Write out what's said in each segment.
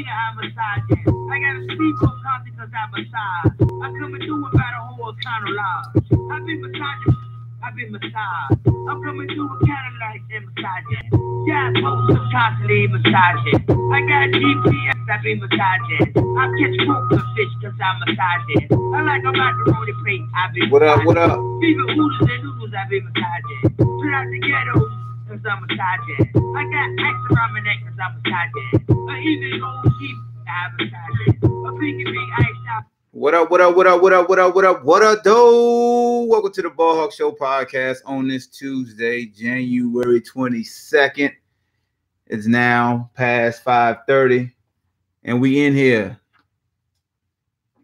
I massage it. I got a speedboat concert because I massage. I come and do about a whole kind of life. I've been massaging. I'm coming through a Cadillac and massaging. Yeah, I'm constantly massaging. I got GPS, I've been massaging. I catch poker fish because I'm massaging. I like a macaroni plate, I've been massaging. What up? Even oodles and noodles, I've been massaging. Straight out the ghetto, because I'm massaging. I got ice around my neck because I'm massaging. I even go deep, I'm massaging. A big ice out. What up, though? Welcome to the Ballhawk Show podcast on this Tuesday, January 22nd. It's now past 5:30, and we in here.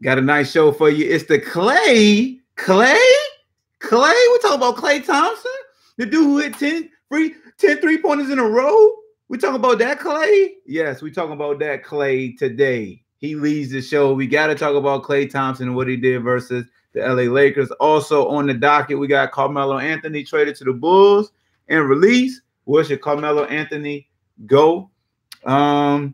Got a nice show for you. It's the Klaaaaay. We're talking about Klay Thompson, the dude who hit 10 3-pointers in a row. We talking about that Klay? Yes, we talking about that Klay today. He leads the show. We got to talk about Klay Thompson and what he did versus the LA Lakers. Also on the docket, we got Carmelo Anthony traded to the Bulls and released. Where should Carmelo Anthony go? Got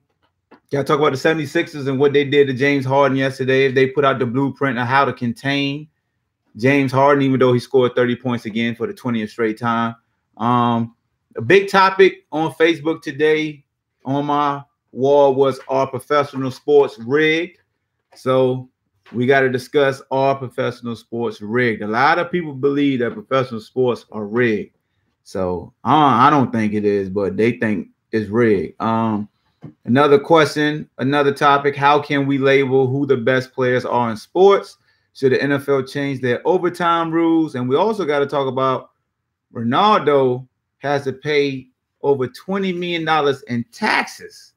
to talk about the 76ers and what they did to James Harden yesterday. They put out the blueprint of how to contain James Harden, even though he scored 30 points again for the 20th straight time. A big topic on Facebook today on my wall was, are professional sports rigged? So we got to discuss, are professional sports rigged? A lot of people believe that professional sports are rigged. So I don't think it is, but they think it's rigged. Another question, another topic, how can we label who the best players are in sports? Should the NFL change their overtime rules? And we also got to talk about Ronaldo has to pay over $20 million in taxes.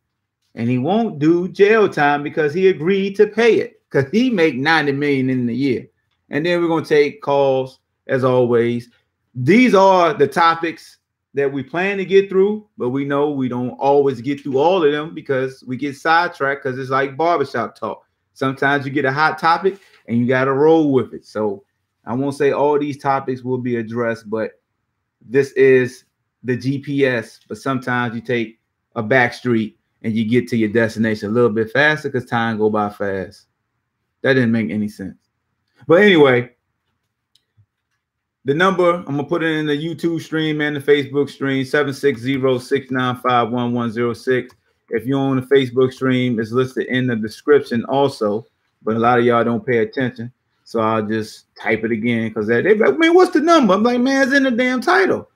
And he won't do jail time because he agreed to pay it, because he make $90 million in the year. And then we're going to take calls as always. These are the topics that we plan to get through, but we know we don't always get through all of them because we get sidetracked, because it's like barbershop talk. Sometimes you get a hot topic and you got to roll with it. So I won't say all these topics will be addressed, but this is the GPS. But sometimes you take a back street and you get to your destination a little bit faster because time go by fast. That didn't make any sense. But anyway, the number, I'm going to put it in the YouTube stream and the Facebook stream, 760-695-1106. If you're on the Facebook stream, it's listed in the description also. But a lot of y'all don't pay attention. So I'll just type it again because they're like, man, what's the number? I'm like, man, it's in the damn title.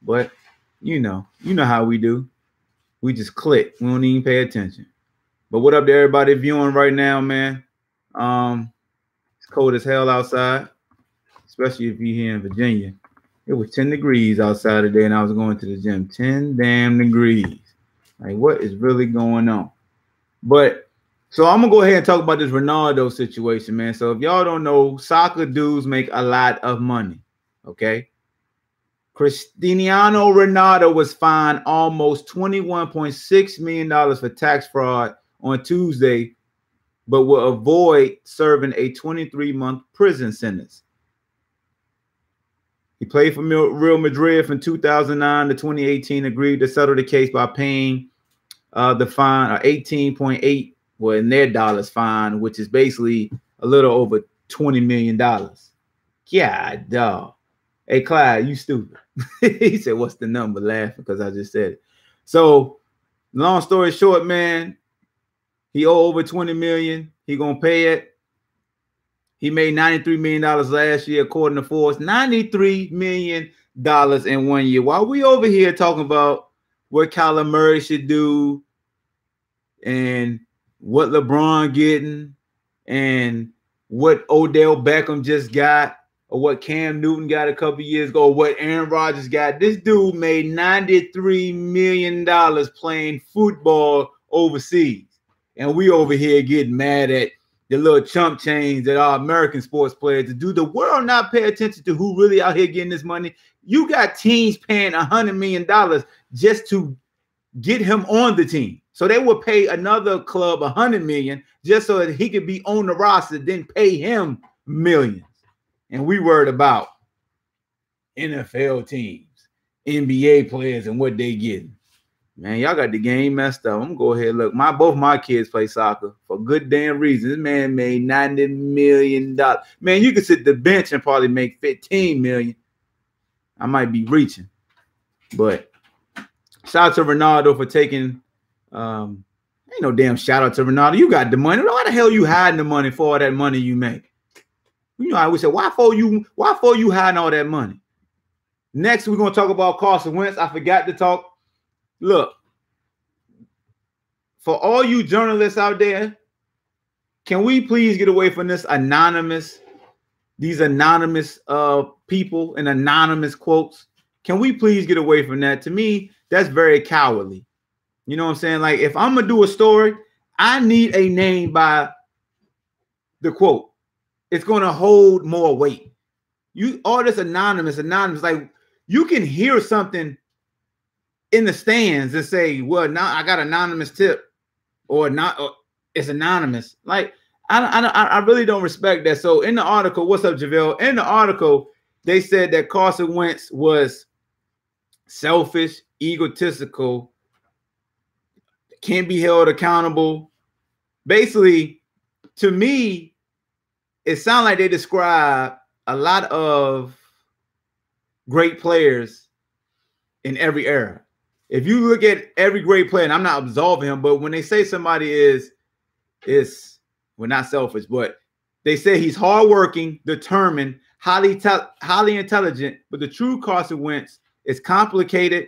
But you know how we do. We just click. We don't even pay attention. But what up to everybody viewing right now, man? It's cold as hell outside, especially if you're here in Virginia. It was 10 degrees outside today, and I was going to the gym. 10 damn degrees. Like, what is really going on? But so I'm going to go ahead and talk about this Ronaldo situation, man. So if y'all don't know, soccer dudes make a lot of money, okay? Cristiano Ronaldo was fined almost $21.6 million for tax fraud on Tuesday, but will avoid serving a 23-month prison sentence. He played for Real Madrid from 2009 to 2018, agreed to settle the case by paying the fine, 18.8, well, in their dollars fine, which is basically a little over $20 million. God, dog. Hey, Clyde, you stupid. He said, what's the number? Laughing because I just said it. So, long story short, man, he owe over $20 million. He going to pay it. He made $93 million last year, according to Forbes. $93 million in 1 year. While we over here talking about what Kyler Murray should do and what LeBron getting and what Odell Beckham just got, or what Cam Newton got a couple years ago, or what Aaron Rodgers got. This dude made $93 million playing football overseas. And we over here getting mad at the little chump change that our American sports players. Do the world not pay attention to who really out here getting this money? You got teams paying $100 million just to get him on the team. So they would pay another club $100 million just so that he could be on the roster, then pay him millions. And we worried about NFL teams, NBA players, and what they getting. Man, y'all got the game messed up. I'm gonna go ahead and look. Both my kids play soccer for good damn reason. This man made $90 million. Man, you could sit the bench and probably make $15 million. I might be reaching, but shout out to Ronaldo for taking. Ain't no damn shout out to Ronaldo. You got the money. Why the hell you hiding the money for all that money you make? You know, I would say, why for you hiding all that money? Next, we're gonna talk about Carson Wentz. I forgot to talk. Look, for all you journalists out there, can we please get away from these anonymous people and anonymous quotes? Can we please get away from that? To me, that's very cowardly. You know what I'm saying? Like, if I'm gonna do a story, I need a name by the quote. It's gonna hold more weight. You all this anonymous, like you can hear something in the stands and say, well, now I got anonymous tip, or not, or it's anonymous. Like, I really don't respect that. So in the article, what's up, JaVale? In the article, they said that Carson Wentz was selfish, egotistical, can't be held accountable. Basically, to me, it sounds like they describe a lot of great players in every era. If you look at every great player, and I'm not absolving him, but when they say somebody is well, not selfish, but they say he's hardworking, determined, highly intelligent, but the true Carson Wentz is complicated,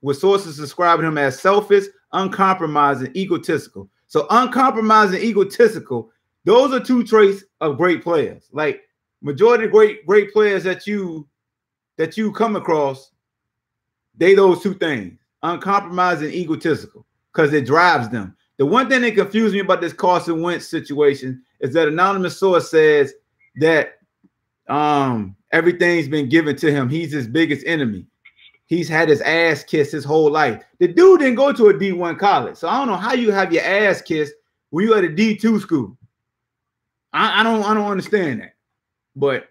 with sources describing him as selfish, uncompromising, egotistical. So uncompromising, egotistical, those are two traits of great players. Like majority of great players that you come across, those two things, uncompromising, egotistical, because it drives them. The one thing that confused me about this Carson Wentz situation is that anonymous source says that everything's been given to him. He's his biggest enemy. He's had his ass kissed his whole life. The dude didn't go to a D1 college, so I don't know how you have your ass kissed when you at a D2 school. I don't understand that. But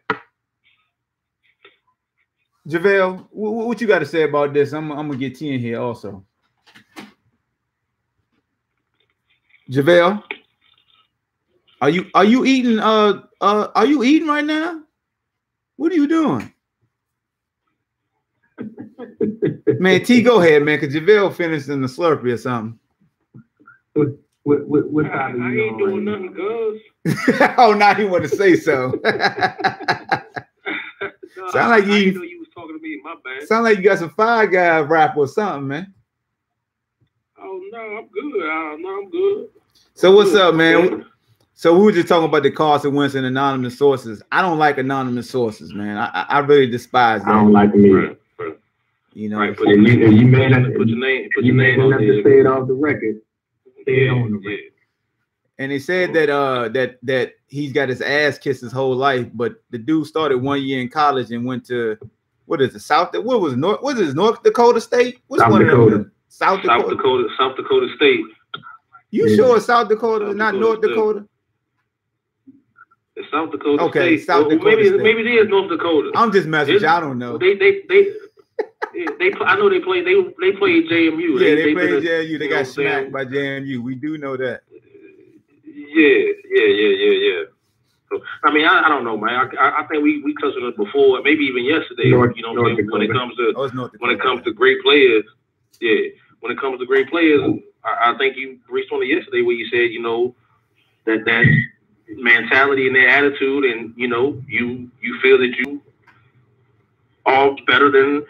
JaVale, what you got to say about this? I'm gonna get T in here also. JaVale, are you eating? Are you eating right now? What are you doing? Man, T, go ahead, man, because JaVale finished in the Slurpee or something. What I ain't doing nothing, cuz. Oh, now he want to say so. Sound like you know you was talking to me. My bad. Sound like you got some Five Guys rap or something, man. Oh no, I'm good. I'm good. So what's up, man? So we were just talking about the Carson Wentz and anonymous sources. I don't like anonymous sources, man. I really despise them. I don't like them either. Right. You know, right. And you may not put your name. Put you your may name not on have to there. say it off the record. Say it on the record. and they said that he's got his ass kissed his whole life, but the dude started 1 year in college and went to what is it, North Dakota State? What's South one Dakota. of them? South Dakota State. You sure it's South Dakota, not North Dakota? It's South Dakota okay, State. South Dakota maybe State. Maybe it is North Dakota. I'm just messing. I don't know. They I know they played JMU. Yeah, they played JMU. They got smacked by JMU. We do know that. Yeah. So I mean, I don't know, man. I think we touched on it before, maybe even yesterday. When it comes to great players, when it comes to great players, I think you reached on it yesterday where you said, that mentality and their attitude, and you feel that you are better than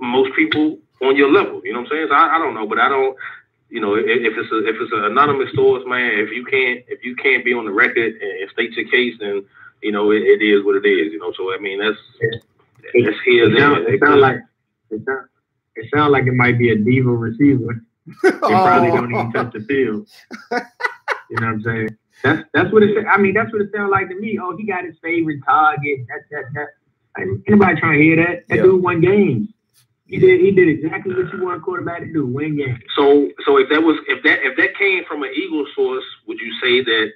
most people on your level. You know what I'm saying? So I don't know, but I don't. If it's an anonymous source, man, if you can't be on the record and state your case, then it is what it is. So I mean that's here. It sounds like it might be a diva receiver. They probably don't even touch the field. You know what I'm saying? That's what it. I mean, that's what it sounds like to me. Oh, he got his favorite target. That. Anybody trying to hear that? That dude won games. He did exactly what you want a quarterback to do: win games. So if that came from an Eagle source, would you say that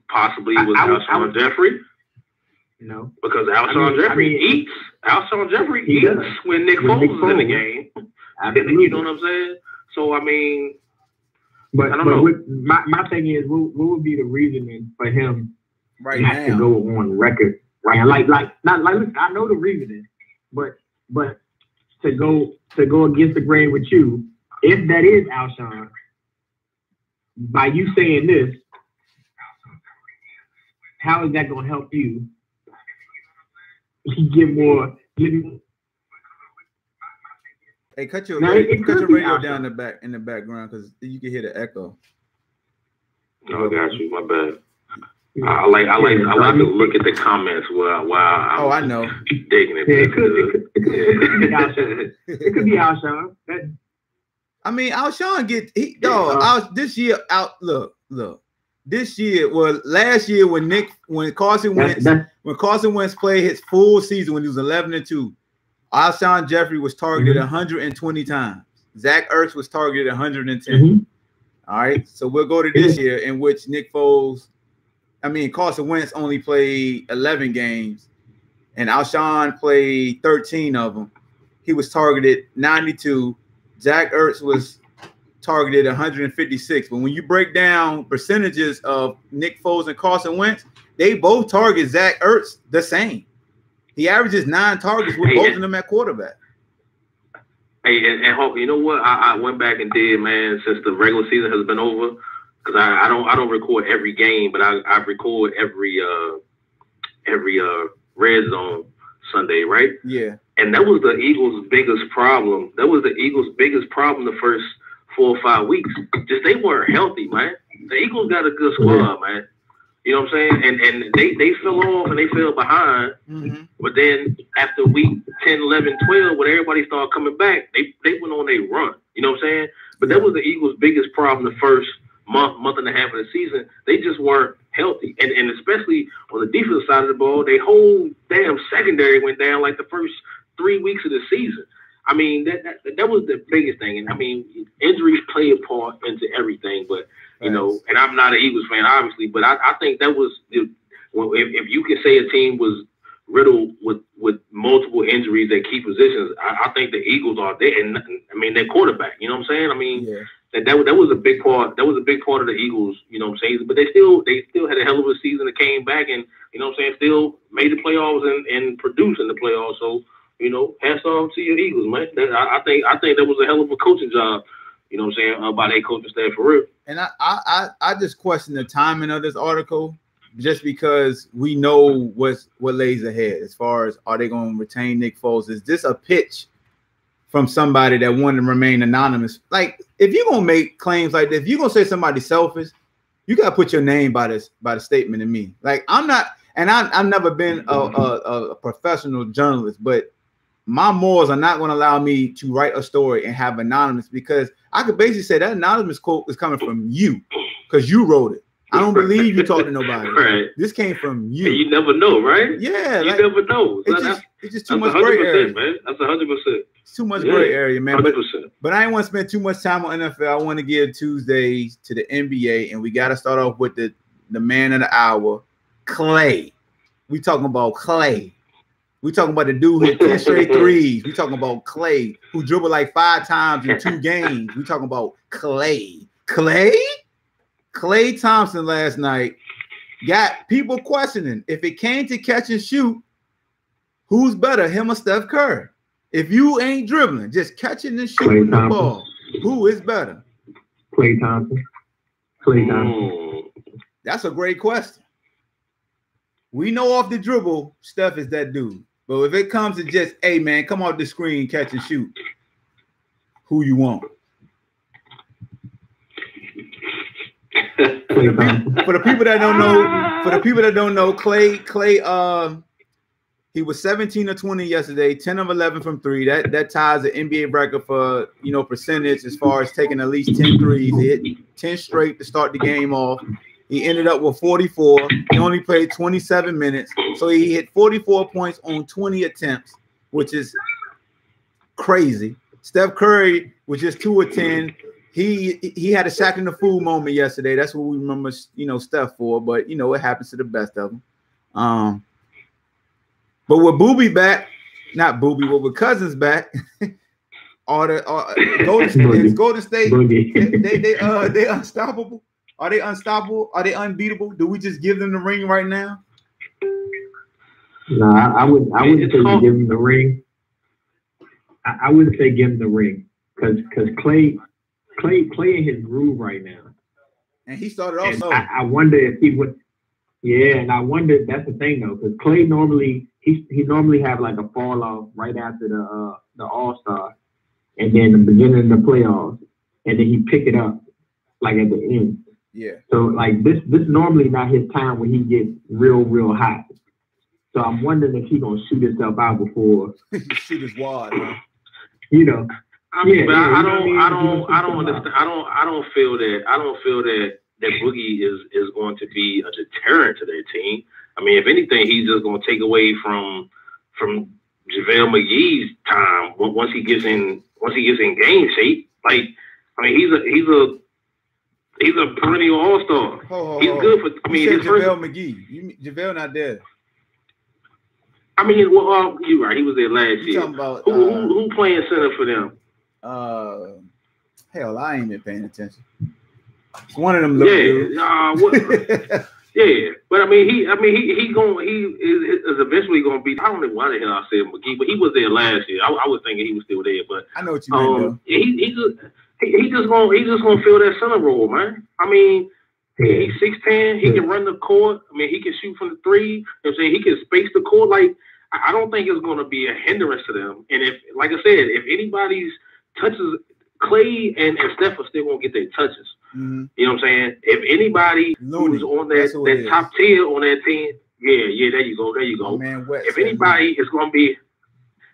possibly it was Alshon Jeffrey? No, because Alshon Jeffrey eats. Alshon Jeffrey eats when Nick Foles is in the game. You know what I'm saying? So I mean, but I don't know. My thing is, what would be the reasoning for him not to go on record? Right? Listen, I know the reasoning, but to go against the grain with you, if that is Alshon, by you saying this, how is that going to help you get more? Hey, cut your radio down in the background because you can hear the echo. Oh, I got you. My bad. I like to look at the comments while I know. Digging it. It could be Alshon. I mean, Alshon this year out. Look. This year, last year when Carson Wentz played his full season when he was 11-2, Alshon Jeffrey was targeted 120 times. Zach Ertz was targeted 110. All right, so we'll go to this year in which Carson Wentz only played 11 games, and Alshon played 13 of them. He was targeted 92. Zach Ertz was targeted 156. But when you break down percentages of Nick Foles and Carson Wentz, they both target Zach Ertz the same. He averages 9 targets with both of them at quarterback. Hey, and Hulk, you know what? I went back and did, man, since the regular season has been over, because I don't record every game, but I record every red zone Sunday, right? Yeah. And that was the Eagles' biggest problem. The first 4 or 5 weeks. Just they weren't healthy, man. The Eagles got a good squad, man. You know what I'm saying? And they fell off and they fell behind. But then after week 10, 11, 12, when everybody started coming back, they went on a run. You know what I'm saying? But that was the Eagles' biggest problem the first month and a half of the season. They just weren't healthy. And especially on the defensive side of the ball, their whole damn secondary went down like the first 3 weeks of the season. I mean, that was the biggest thing. And I mean, injuries play a part into everything, but you know, and I'm not an Eagles fan, obviously, but I think that was, if you could say a team was riddled with multiple injuries at key positions, I think the Eagles are there. And I mean, their quarterback, you know what I'm saying? I mean, that was a big part. That was a big part of the Eagles, you know what I'm saying? But they still had a hell of a season that came back and, you know what I'm saying, still made the playoffs and produced in the playoffs. So, you know, hats off to your Eagles, man. I think that was a hell of a coaching job, you know what I'm saying, by their coaching staff for real. And I just question the timing of this article just because we know what lays ahead as far as are they going to retain Nick Foles? Is this a pitch from somebody that wanted to remain anonymous? Like, if you're going to make claims like this, if you're going to say somebody's selfish, you got to put your name by the statement to me. Like, I'm not, and I've never been a professional journalist, but my morals are not going to allow me to write a story and have anonymous, because I could basically say that anonymous quote is coming from you because you wrote it. I don't believe you talked to nobody. Right. This came from you. And you never know, right? Yeah. You never know. It's just too much gray area, man. That's 100%. It's too much gray area, man. 100%. But I didn't want to spend too much time on NFL. I want to give Tuesdays to the NBA, and we got to start off with the man of the hour, Klay. We talking about Klay. We talking about the dude who hit 10 straight threes. We talking about Klay, who dribbled like 5 times in 2 games. We talking about Klay. Klay Thompson last night got people questioning if it came to catch and shoot, who's better, him or Steph Curry? If you ain't dribbling, just catching and shooting the ball, who is better? Klay Thompson. That's a great question. We know off the dribble, Steph is that dude. But if it comes to just, hey, man, come off the screen, catch and shoot, who you want? For the people that don't know, Klay, he was 17 of 20 yesterday, 10 of 11 from 3. That ties the NBA record for, you know, percentage as far as taking at least 10 threes. He hit 10 straight to start the game off. He ended up with 44. He only played 27 minutes. So he hit 44 points on 20 attempts, which is crazy. Steph Curry was just 2 of 10. He had a Shaq in the Fool moment yesterday. That's what we remember, you know, Steph for. But, you know, it happens to the best of them. But with Boobie back, not Boobie, but with Cousins back, Golden State, they unstoppable? Are they unstoppable? Are they unbeatable? Do we just give them the ring right now? No, I wouldn't say give them the ring. I wouldn't say give him the ring because Klay in his groove right now. And he started off slow. I wonder if he would. Yeah, and I wonder, that's the thing though, because Klay normally he normally have like a fall off right after the All-Star, and then the beginning of the playoffs, and then he pick it up like at the end. Yeah. So like this normally not his time when he gets real hot. So I'm wondering if he gonna shoot himself out before shoot his wad, huh? You know. I mean, but I don't understand. I don't feel that Boogie is going to be a deterrent to their team. I mean, if anything, he's just going to take away from JaVale McGee's time once he gets in game shape. Like, I mean, he's a perennial all-star. He's good for. I mean, JaVale McGee. JaVale not there. I mean, well, you're right. He was there last year. Talking about, who playing center for them? Hell, I ain't been paying attention. It's one of them little dudes. Yeah, but I mean, he is eventually going to be. I don't know why the hell I said McGee, but he was there last year. I was thinking he was still there, but I know what you meant, though. He just gonna fill that center role, man. I mean, he's 6'10". He can run the court. I mean, he can shoot from the three. You know what I'm saying? He can space the court. Like, I don't think it's going to be a hindrance to them. And if, like I said, if anybody's touches, Klay and Steph are still going to get their touches. Mm-hmm. You know what I'm saying? If anybody who's on that top tier on that team, yeah, there you go. Man, if anybody is going to be,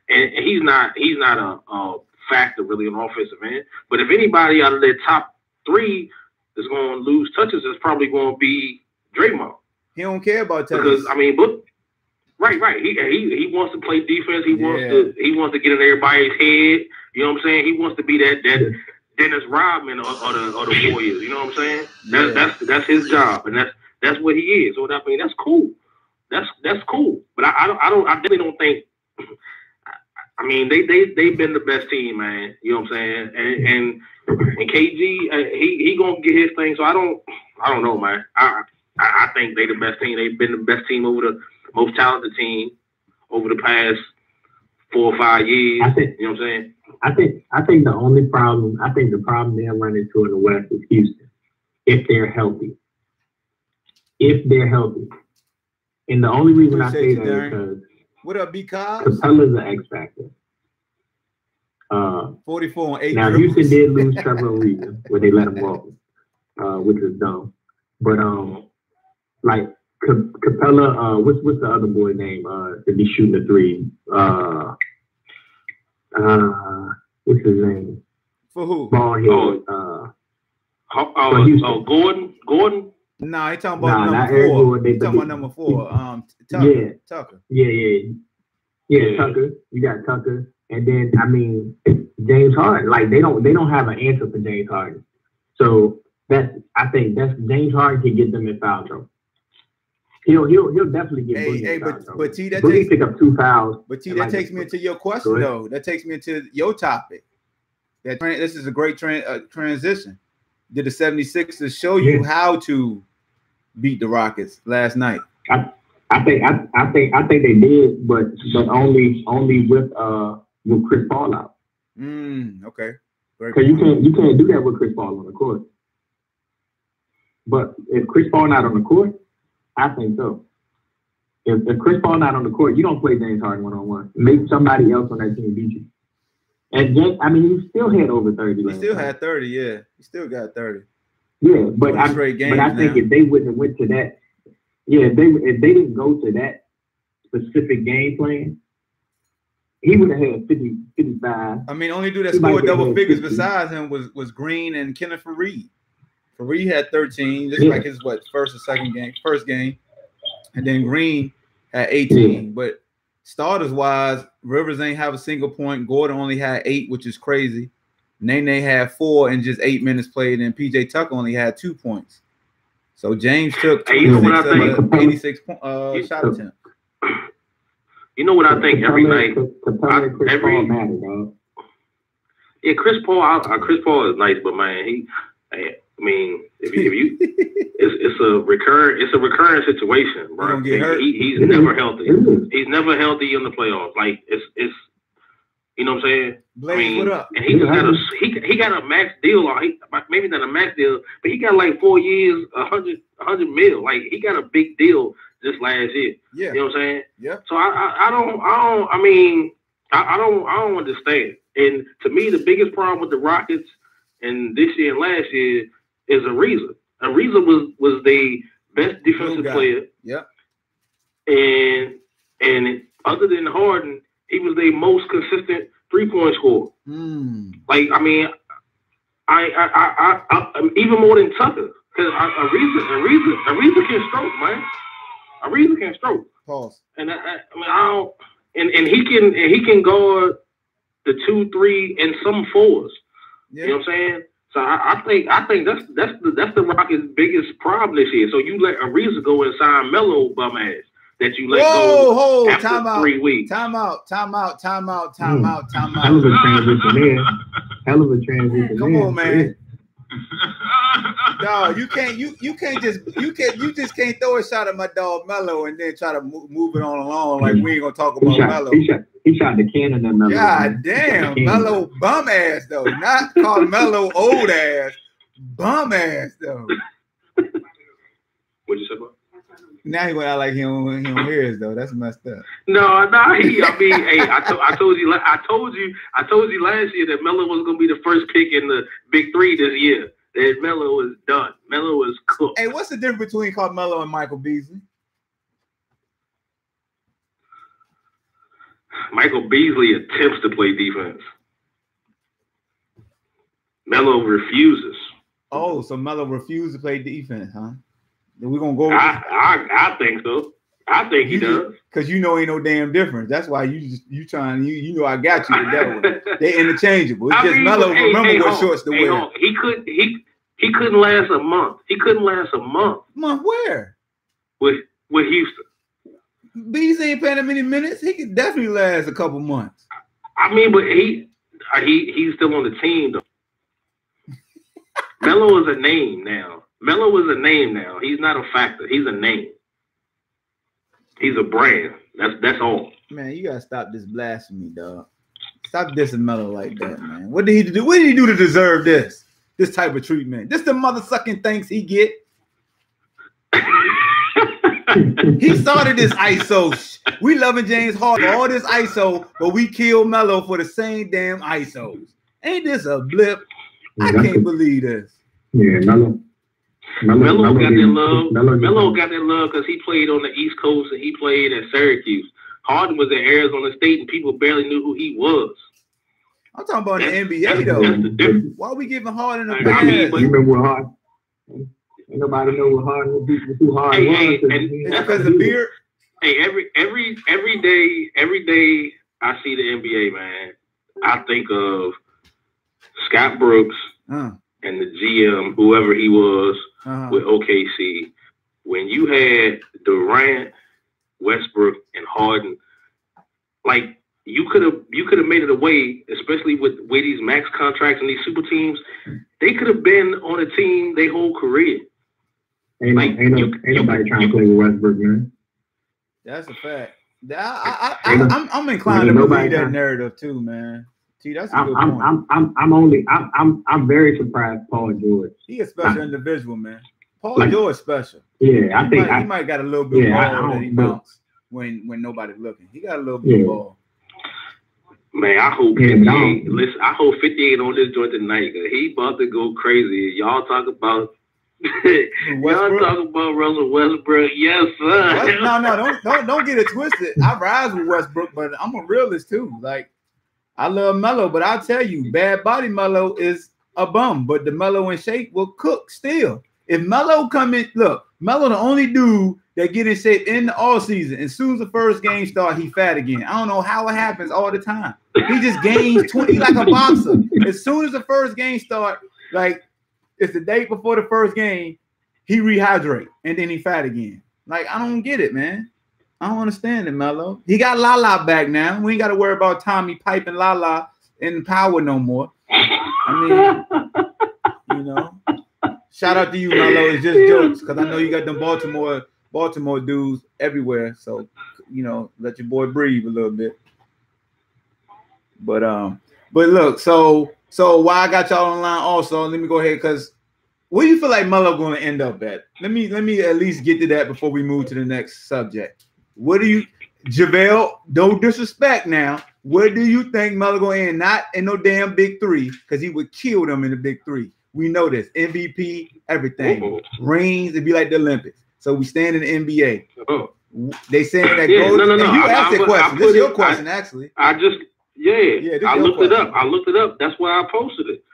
and he's not a factor really on offensive end, but if anybody out of their top three is going to lose touches, it's probably going to be Draymond. He don't care about touches. Because I mean, but right. He wants to play defense. He wants to get in everybody's head. You know what I'm saying? He wants to be that Dennis Rodman or the Warriors. You know what I'm saying? That's his job, and that's what he is. So I mean, that's cool. That's cool. But I definitely don't think. I mean, they've been the best team, man. You know what I'm saying? And KG, he gonna get his thing. So I don't know, man. I think they the best team. They've been the best team over the most talented team over the past 4 or 5 years. You know what I'm saying? I think the only problem, the problem they'll run into in the West is Houston, if they're healthy. And the only reason I say that is because what up, B-Cobbs? Capella's an X factor. 44 and 8. Now Houston did lose Trevor Ariza where they let him walk, which is dumb. But like Capella, what's the other boy name? To be shooting the three. What's his name? For who? Ballhead. Gordon. Nah, he talking about number 4. He talking about number 4. Tucker. Yeah, Tucker. You got Tucker, and then I mean James Harden. Like they don't have an answer for James Harden. So I think James Harden can get them in foul trouble. He'll definitely get Boogie in foul trouble. But T, that Boogie pick up 2 fouls. But T, that takes me into your question though. That takes me into your topic. This is a great transition. Did the 76ers show you how to beat the Rockets last night? I think they did, but only with Chris Paul out. Okay. Because you can't do that with Chris Paul on the court. But if Chris Paul not on the court, I think so. If Chris Paul not on the court, you don't play James Harden 1-on-1. Make somebody else on that team beat you. And he still had over 30. He still had 30, yeah. He still got 30. Yeah, but I think if they wouldn't have went to that, if they didn't go to that specific game plan, he would have had 50, 55. I mean, only dude that scored double figures besides him was Green and Kenneth Faried. Faried had 13. This is like his first game. And then Green had 18. Yeah. But starters wise, Rivers ain't have a single point. Gordon only had 8, which is crazy. Nene had 4 in just 8 minutes played, and PJ Tucker only had 2 points. So James took 86 shot attempt. You know what I think every night? Yeah, Chris Paul is nice, but man, I mean, if you it's a recurring situation, bro. He's never healthy. He's never healthy in the playoffs. Like it's you know what I'm saying? Blaze, what up? And he got a max deal on. Maybe not a max deal, but he got like 4 years, 100 mil. Like he got a big deal just last year. Yeah, you know what I'm saying? Yeah. So I don't understand. And to me, the biggest problem with the Rockets and this year and last year is Ariza. Ariza was the best defensive player. Yeah. And other than Harden, he was the most consistent 3-point scorer. Like, I mean, I even more than Tucker, because Ariza can stroke, man. Ariza can stroke. Pause. And and he can guard the 2, 3, and some 4s. Yeah. You know what I'm saying? So I think that's the Rockets' biggest problem this year. So you let Ariza go and sign Melo bum ass. That you let go after 3 weeks. Time out. Hell of a transition there. Hell of a transition. Come on, man. No, you just can't throw a shot at my dog Melo and then try to move it on along like we ain't gonna talk about Melo. He shot the cannon at Melo. God damn, Melo bum ass though. Not called Melo old ass. Bum ass though. What'd you say about? Now he went out like he don't hear us though. That's messed up. No. Hey, I told you last year that Melo was gonna be the first pick in the Big Three this year. That Melo is done. Melo is cooked. Hey, what's the difference between Carmelo and Michael Beasley? Michael Beasley attempts to play defense. Melo refuses. Oh, so Melo refused to play defense, huh? We're gonna go. I think so. I think he does. Because you know ain't no damn difference. That's why you know I got you to devil. They interchangeable. It's just Melo remember what shorts to wear. He couldn't last a month. He couldn't last a month. Month where? With Houston. Beasley ain't playing that many minutes. He could definitely last a couple months. I mean, but he's still on the team though. Melo is a name now. He's not a factor. He's a name. He's a brand. That's all. Man, you gotta stop this blasphemy, dog. Stop dissing Melo like that, man. What did he do? What did he do to deserve this type of treatment? This the mother-sucking thanks he get. He started this ISO. We loving James Harden, all this ISO, but we killed Melo for the same damn ISOs. Ain't this a blip? I can't believe this. Yeah, Melo got that love because he played on the East Coast and he played at Syracuse. Harden was at Arizona State and people barely knew who he was. I'm talking about the NBA though. That's the difference. Why are we giving Harden a pass? I mean, you remember what Harden? Ain't nobody know what Harden was. Who Harden was. It's because of beard. Hey, every day I see the NBA, man, I think of Scott Brooks and the GM, whoever he was with OKC. When you had Durant, Westbrook, and Harden, like you could have made it away, especially with these max contracts and these super teams. They could have been on a team their whole career. Ain't nobody trying to play with Westbrook, man. That's a fact. I'm inclined to believe that narrative too, man. See, that's a good point. I'm very surprised Paul George. He a special individual, man. Paul George special. Yeah, he might got a little bit of ball that he bounce when nobody's looking. He got a little bit of ball. Man, I hope 58. Listen, I hope 58 on this joint tonight. Cause he about to go crazy. Y'all talk about Russell Westbrook. Yes, sir. No, don't get it twisted. I rise with Westbrook, but I'm a realist too. Like I love Melo, but I'll tell you, bad body Melo is a bum, but the Melo and shape will cook still. If Melo come in, look, Melo the only dude that get in shape in the all season. As soon as the first game start, he fat again. I don't know how it happens all the time. He just gains 20 like a boxer. As soon as the first game start, like it's the day before the first game, he rehydrate and then he fat again. Like I don't get it, man. I don't understand it, Melo. He got Lala back now. We ain't got to worry about Tommy piping Lala in power no more. I mean, you know, shout out to you, Melo. It's just jokes because I know you got them Baltimore dudes everywhere. So, you know, let your boy breathe a little bit. But look, so why I got y'all online also, let me go ahead because where do you feel like Melo going to end up at? Let me at least get to that before we move to the next subject. What do you, JaVale, don't disrespect now. Where do you think Melo going to end? Not in no damn big three because he would kill them in the big three. We know this. MVP, everything. Rings, it'd be like the Olympics. So we stand in the NBA. They saying that goes. No. You asked that question. This is your question, actually. I looked it up. That's why I posted it.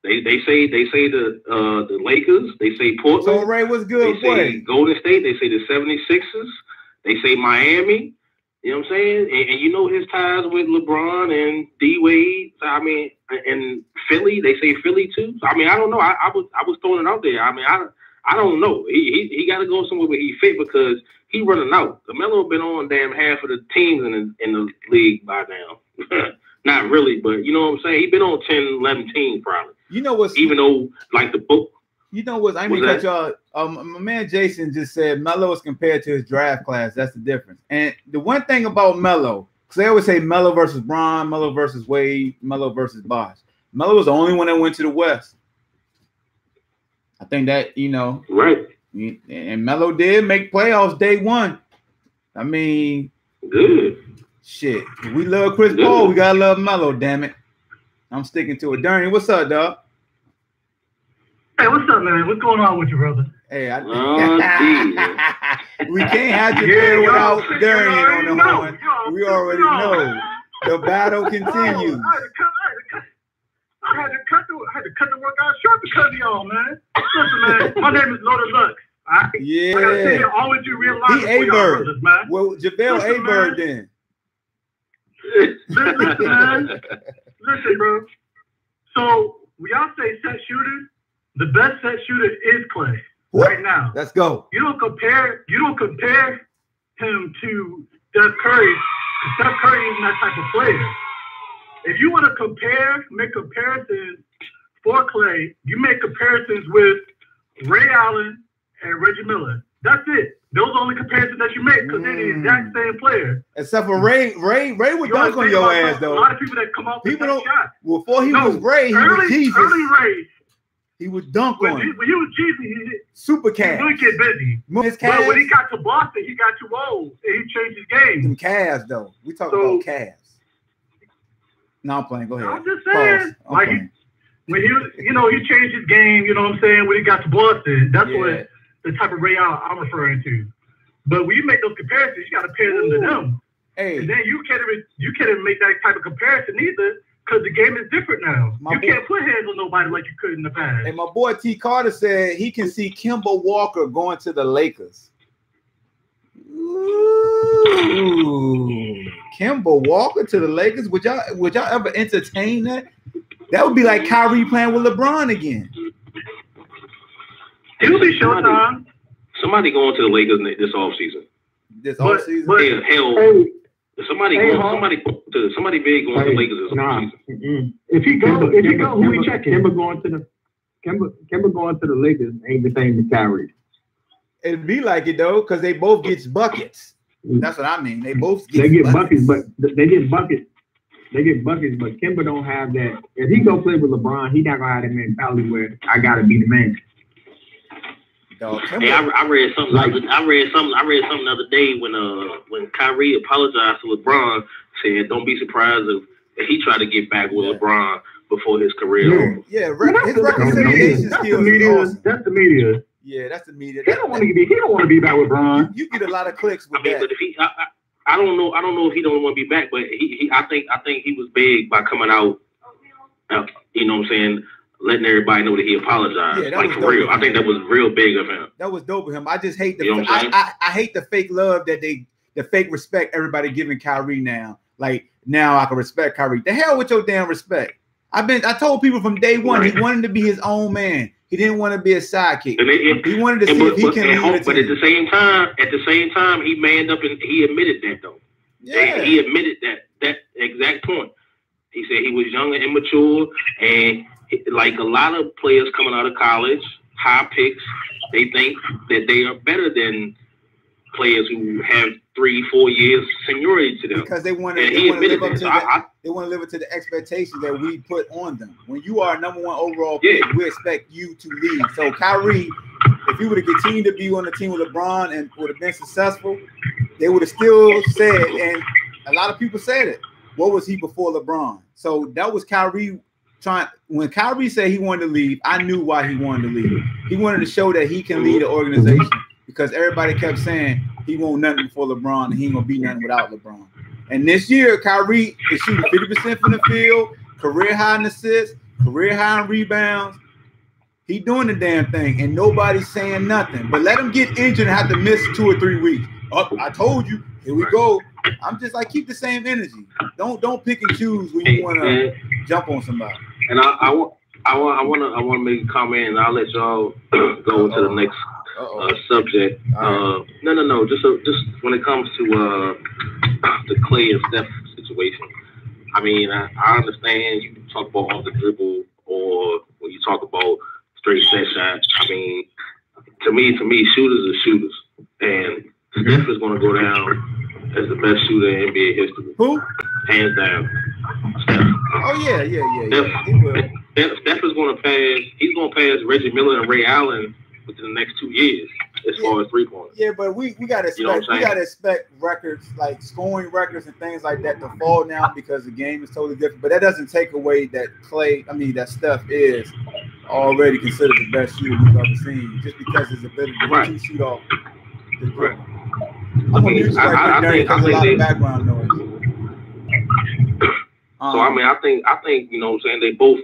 They say the Lakers. They say Portland. So Ray, what's good? They say Golden State. They say the 76ers. They say Miami. You know what I'm saying? And you know his ties with LeBron and D Wade. I mean, and Philly. They say Philly too. I mean, I don't know. I was throwing it out there. I mean, I don't know. He got to go somewhere where he fit because he running out. Melo been on damn half of the teams in the league by now. Not really, but you know what I'm saying? He been on 10, 11 teams probably. You know what's even though like the book. You know what? I mean, cut y'all. My man Jason just said Melo is compared to his draft class. That's the difference. And the one thing about Melo, because they always say Melo versus Bron, Melo versus Wade, Melo versus Bosh. Melo was the only one that went to the West. I think that, you know, right. And Melo did make playoffs day one. I mean, good shit. We love Chris Paul. We gotta love Melo. Damn it, I'm sticking to it. Darren, what's up, dog? Hey, what's up, man? What's going on with you, brother? Hey, we can't have you there without Darren on the horn. We already know. The battle continues. I had to cut the workout short because of y'all, man. Listen, man, my name is Loaded Lux. Right? Yeah. I gotta say, always you realize he A-Bird. Man. Well, JaVale A-Bird then. Listen, man. Listen, bro. So we all say set shooters. The best set shooter is Klay right now. Let's go. You don't compare him to Steph Curry. Steph Curry isn't that type of player. If you want to make comparisons for Klay, you make comparisons with Ray Allen and Reggie Miller. That's it. Those are the only comparisons that you make because they're the exact same player. Except for Ray would dunk on your ass, though. A lot of people that come off people don't. Shots. Before he was Ray, he was Jesus. Early Ray. He would dunk on him. When he was cheesy, super Cavs. He would get busy. But when he got to Boston, he got too old and he changed his game. Some Cavs, though. We talking about Cavs. No, I'm playing. Go ahead. I'm just saying. When he was, you know, he changed his game. You know what I'm saying? When he got to Boston, that's what the type of Ray I'm referring to. But when you make those comparisons, you got to pair them to them. Hey, and then you can't even make that type of comparison either. Because the game is different now. You can't put hands on nobody like you could in the past. And my boy T. Carter said he can see Kemba Walker going to the Lakers. Ooh. Kemba Walker to the Lakers? Would y'all ever entertain that? That would be like Kyrie playing with LeBron again. It would be showtime. Somebody going to the Lakers this offseason. This offseason? Hell. Somebody big going to the Lakers this season. If he go, who we checking? Kemba going to the Lakers ain't the same as Kyrie. It'd be like it though, because they both get buckets. That's what I mean. They both get buckets, but they get buckets. They get buckets, but Kemba don't have that. If he go play with LeBron, he not gonna have that mentality where I gotta be the man. Hey, I read something. I read something the other day when Kyrie apologized to LeBron, saying, "Don't be surprised if he tried to get back with LeBron before his career." His reconciliation skills. That's the media. Yeah, that's the media. He don't want to be back with LeBron. You get a lot of clicks with that. But if I don't know if he don't want to be back, but I think he was big by coming out. You know what I'm saying? Letting everybody know that he apologized, like for real. I think that was real big of him. That was dope of him. I just hate I hate the fake love that the fake respect everybody giving Kyrie now. Like now I can respect Kyrie. The hell with your damn respect. I told people from day one he wanted to be his own man. He didn't want to be a sidekick. He wanted to see if he can lead. But at the same time, he manned up and he admitted that though. Yeah. He admitted that exact point. He said he was young and immature, and like a lot of players coming out of college, high picks, they think that they are better than players who have 3-4 years seniority to them because they want to live up to they want to live up to the expectations that we put on them. When you are number 1 overall pick, we expect you to lead. So Kyrie, if he would have continued to be on the team with LeBron and would have been successful, they would have still said, and a lot of people said it, what was he before LeBron? So that was Kyrie trying. When Kyrie said he wanted to leave, I knew why he wanted to leave. He wanted to show that he can lead the organization because everybody kept saying he won't nothing before LeBron and he ain't gonna be nothing without LeBron. And this year, Kyrie is shooting 50% from the field, career high in assists, career high in rebounds. He doing the damn thing, and nobody's saying nothing. But let him get injured and have to miss 2 or 3 weeks. Oh, I told you. Here we go. I'm just like, keep the same energy. Don't pick and choose when you want to jump on somebody. And I want to make a comment, and I'll let y'all go into the next subject. No. Just when it comes to the Klay and Steph situation. I mean, I understand you talk about off the dribble, or when you talk about straight set shots. I mean, to me, shooters are shooters, and Steph is going to go down as the best shooter in NBA history. Who? Hands down. Steph. Oh yeah. Steph is going to pass. He's going to pass Reggie Miller and Ray Allen within the next 2 years as far as 3-pointers. Yeah, but we got to expect records like scoring records and things like that to fall down because the game is totally different. But that doesn't take away that that Steph is already considered the best shooter we've ever seen, just because his ability to shoot off the dribble. I'm gonna mute you right quick, because a lot of background noise. So I think you know what I'm saying, they both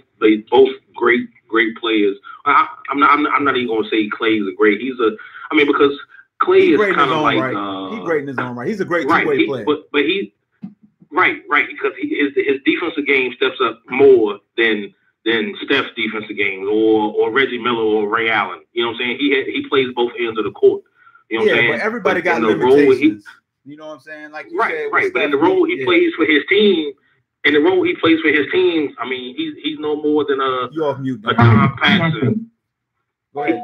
great players. I'm not even gonna say Klay is a great. Because Klay is kind of like he's great in his own right. He's a great two-way player. But he because his defensive game steps up more than Steph's defensive game or Reggie Miller or Ray Allen. You know what I'm saying? He plays both ends of the court. You know what I'm saying? But everybody got limitations. You know what I'm saying? Like you said, right. But in the role he plays for his team, I mean, he's no more than a John Paxson. Go ahead,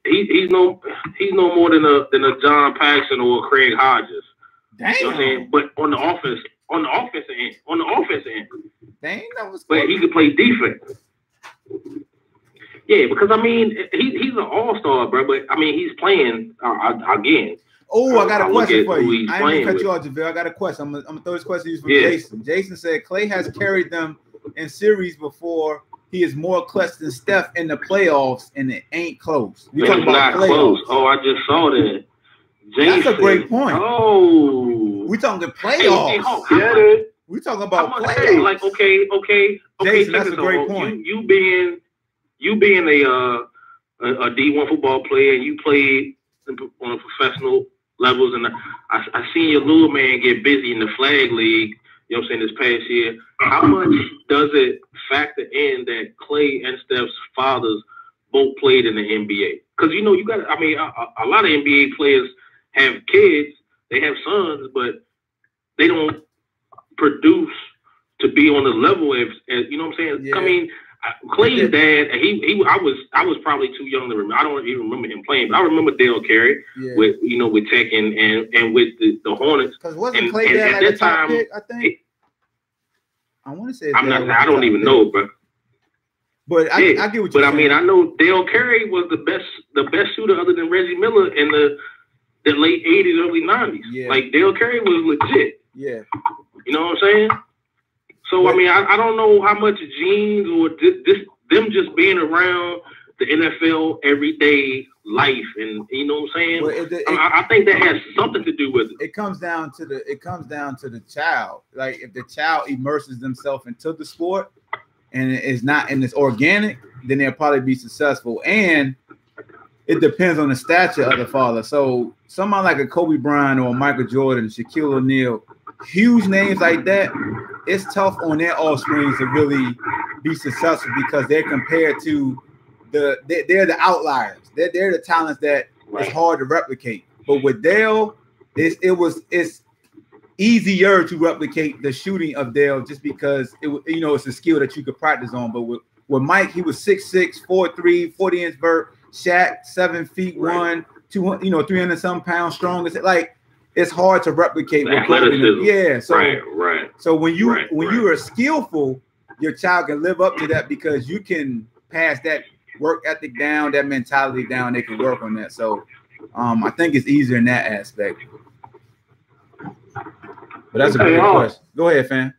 he's no more than a John Paxson or a Craig Hodges. Damn. You know what I'm saying? But on the offensive end. Dang, that was but he could play defense. Yeah, because I mean, he's an all-star, bro. But I mean, he's playing again. Oh, I got a question for you. I ain't gonna cut you off, JaVale. I got a question. I'm gonna throw this question to you from Jason. Jason said Klay has carried them in series before. He is more clutch than Steph in the playoffs, and it ain't close. We talking about playoffs. Close. Oh, I just saw that. Jason. That's a great point. Oh, we talking playoffs. Hey, we talking about playoffs. Like okay. Jason, that's a great point. You being a D1 football player, and you played on a professional levels, and I seen your little man get busy in the flag league, you know what I'm saying, this past year. How much does it factor in that Klay and Steph's fathers both played in the NBA? Because, you know, you got, I mean, a lot of NBA players have kids, they have sons, but they don't produce to be on the level as you know what I'm saying? Yeah. I mean, Klay's dad, I was probably too young to remember. I don't even remember him playing, but I remember Dale Carey with Tech and with the Hornets. Because wasn't Klay dad like a top pick, I think? I want to say I don't even know, but I get what you're saying. But I mean, I know Dale Carey was the best shooter other than Reggie Miller in the late 80s, early 90s. Yeah. Like Dale Carey was legit. Yeah. You know what I'm saying? So, I mean, I don't know how much genes or them just being around the NFL everyday life, and you know what I'm saying? Well, I think that has something to do with it. It comes down to the child. Like if the child immerses themselves into the sport and it's organic, then they'll probably be successful. And it depends on the stature of the father. So someone like a Kobe Bryant or a Michael Jordan, Shaquille O'Neal, huge names like that, it's tough on their offspring to really be successful because they're compared to they're the outliers. They're the talents that it's hard to replicate. But with Dale, it's easier to replicate the shooting of Dale just because it's a skill that you could practice on. But with Mike, he was 6'6", 4'3", 40-inch vert. Shaq 7 feet 1, 200, 300 some pounds strong. It's like it's hard to replicate. Yeah. So right. So when you are skillful, your child can live up to that because you can pass that work ethic down, that mentality down. They can work on that. So I think it's easier in that aspect. But that's a good question. Go ahead, fam.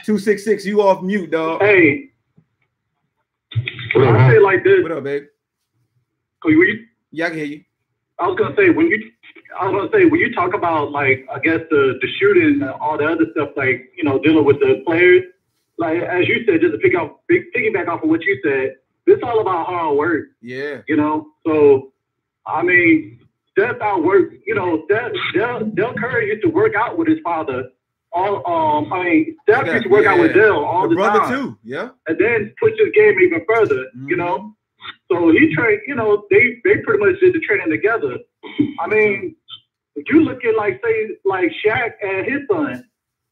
266, you off mute, dog. Hey. I say it like this. What up, babe? Yeah, I can hear you. I was gonna say when you talk about like I guess the shooting and all the other stuff like dealing with the players, like as you said, just to piggyback off of what you said, it's all about hard work. Yeah. So I mean Steph outworked, Del Curry used to work out with his father. Steph used to work out with Dale all the time. Brother too, yeah. And then push his game even further, So he trained, they pretty much did the training together. I mean, if you look at like Shaq and his son,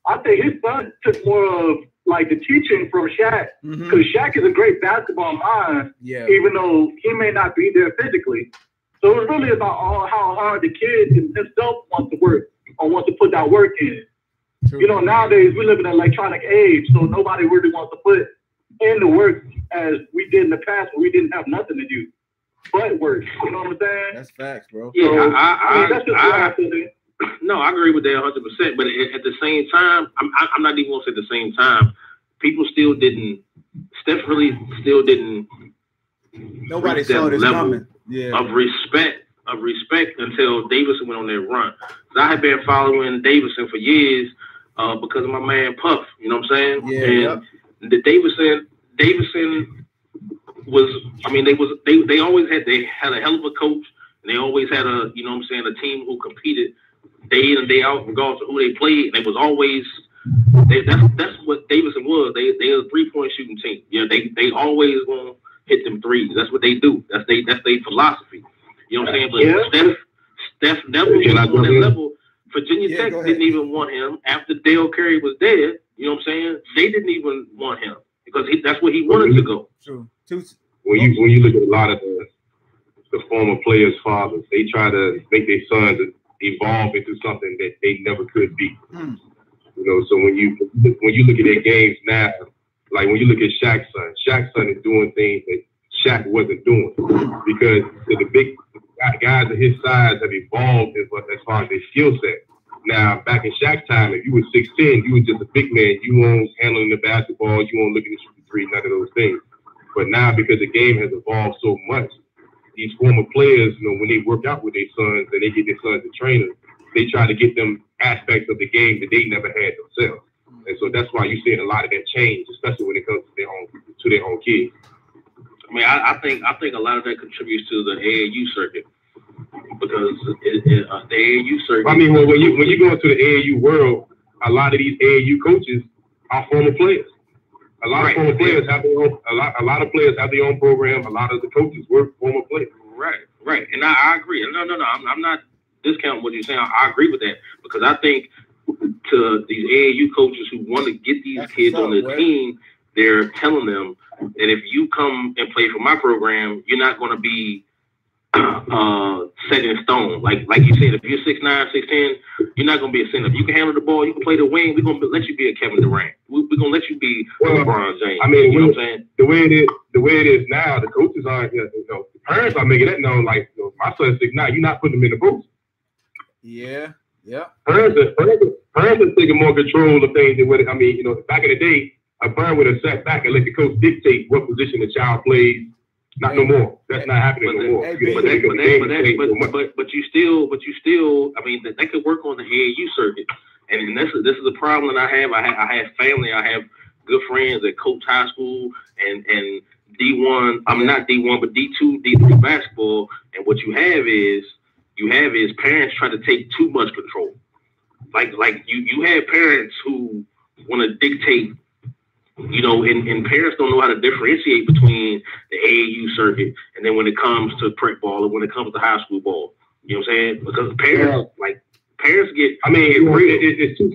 I think his son took more of like the teaching from Shaq because Shaq is a great basketball mind, even though he may not be there physically. So it's really about how hard the kid himself wants to work or wants to put that work in. True. Nowadays we live in an electronic age, so nobody really wants to put in the work as we did in the past when we didn't have nothing to do but work. You know what I'm saying? That's facts, bro. Yeah, so, that's just what I feel. No, I agree with that 100%. But at the same time, I'm not even going to say at the same time, people still didn't. Steph really still didn't. Nobody saw this coming. Yeah. Of respect until Davidson went on that run. I had been following Davidson for years because of my man Puff. You know what I'm saying? Yeah. And the Davidson was. I mean, they always had a hell of a coach, and they always had a a team who competed day in and day out, regardless of who they played. And it was always that's what Davidson was. They were a 3-point shooting team. They always gonna hit them threes. That's what they do. That's their philosophy. You know what I'm saying? But Steph never was on that level. Virginia Tech didn't even want him after Dale Curry was dead. You know what I'm saying? They didn't even want him because that's where he wanted to go. True. When you look at a lot of the former players' fathers, they try to make their sons evolve into something that they never could be. So when you look at their games now, like when you look at Shaq's son is doing things that Shaq wasn't doing because the big guys of his size have evolved as far as their skill set. Now, back in Shaq's time, if you were 6'10", you were just a big man. You weren't handling the basketball. You weren't looking to shoot the three, none of those things. But now, because the game has evolved so much, these former players, when they work out with their sons and they get their sons to trainers, they try to get them aspects of the game that they never had themselves. And so that's why you're seeing a lot of that change, especially when it comes to their own kids. I mean, I think a lot of that contributes to the AAU circuit because the AAU circuit. I mean, when you go into the AAU world, a lot of these AAU coaches are former players. A lot of former players have their own. A lot of players have their own program. A lot of the coaches were former players. Right, and I agree. No, I'm not discounting what you're saying. I agree with that because I think to these AAU coaches who want to get these kids on their team, they're telling them that if you come and play for my program, you're not going to be set in stone. Like you said, if you're 6'9", 6'10", you're not going to be a center. If you can handle the ball, you can play the wing, we're going to let you be a Kevin Durant. We're going to let you be LeBron James. I mean, you know what I'm saying? The way it is now, the coaches aren't, the parents are making that known. Like, my son's 6'9", you're not putting him in the post. Yeah. Parents are taking more control of things than what, back in the day, a parent would have sat back and let the coach dictate what position the child plays. Not no more. That's not happening no more. But you still. I mean, they could work on the AAU circuit, and this is a problem that I have. I have family. I have good friends that coach high school and D1. I'm not D1, but D2, D3 basketball. And what you have is parents trying to take too much control. Like you have parents who want to dictate. And parents don't know how to differentiate between the AAU circuit and then when it comes to prep ball or when it comes to high school ball. You know what I'm saying? Because parents, parents get. I mean, it's two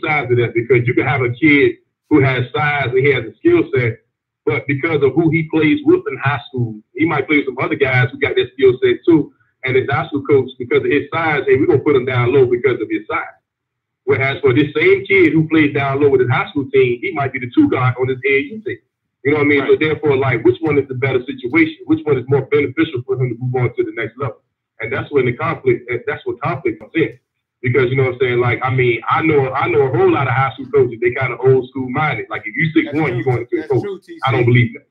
sides of that, because you can have a kid who has size and he has a skill set, but because of who he plays with in high school, he might play with some other guys who got that skill set too. And his high school coach, because of his size, hey, we're gonna put him down low because of his size. Whereas for this same kid who plays down low with his high school team, he might be the 2 guy on his AAU team. You know what I mean? Right. So therefore, like, which one is the better situation? Which one is more beneficial for him to move on to the next level? And that's when that's what conflict comes in. Because, you know what I'm saying? Like, I mean, I know a whole lot of high school coaches, they kind of old school minded. Like, if you 6'1", you're going to be a coach. I don't believe that.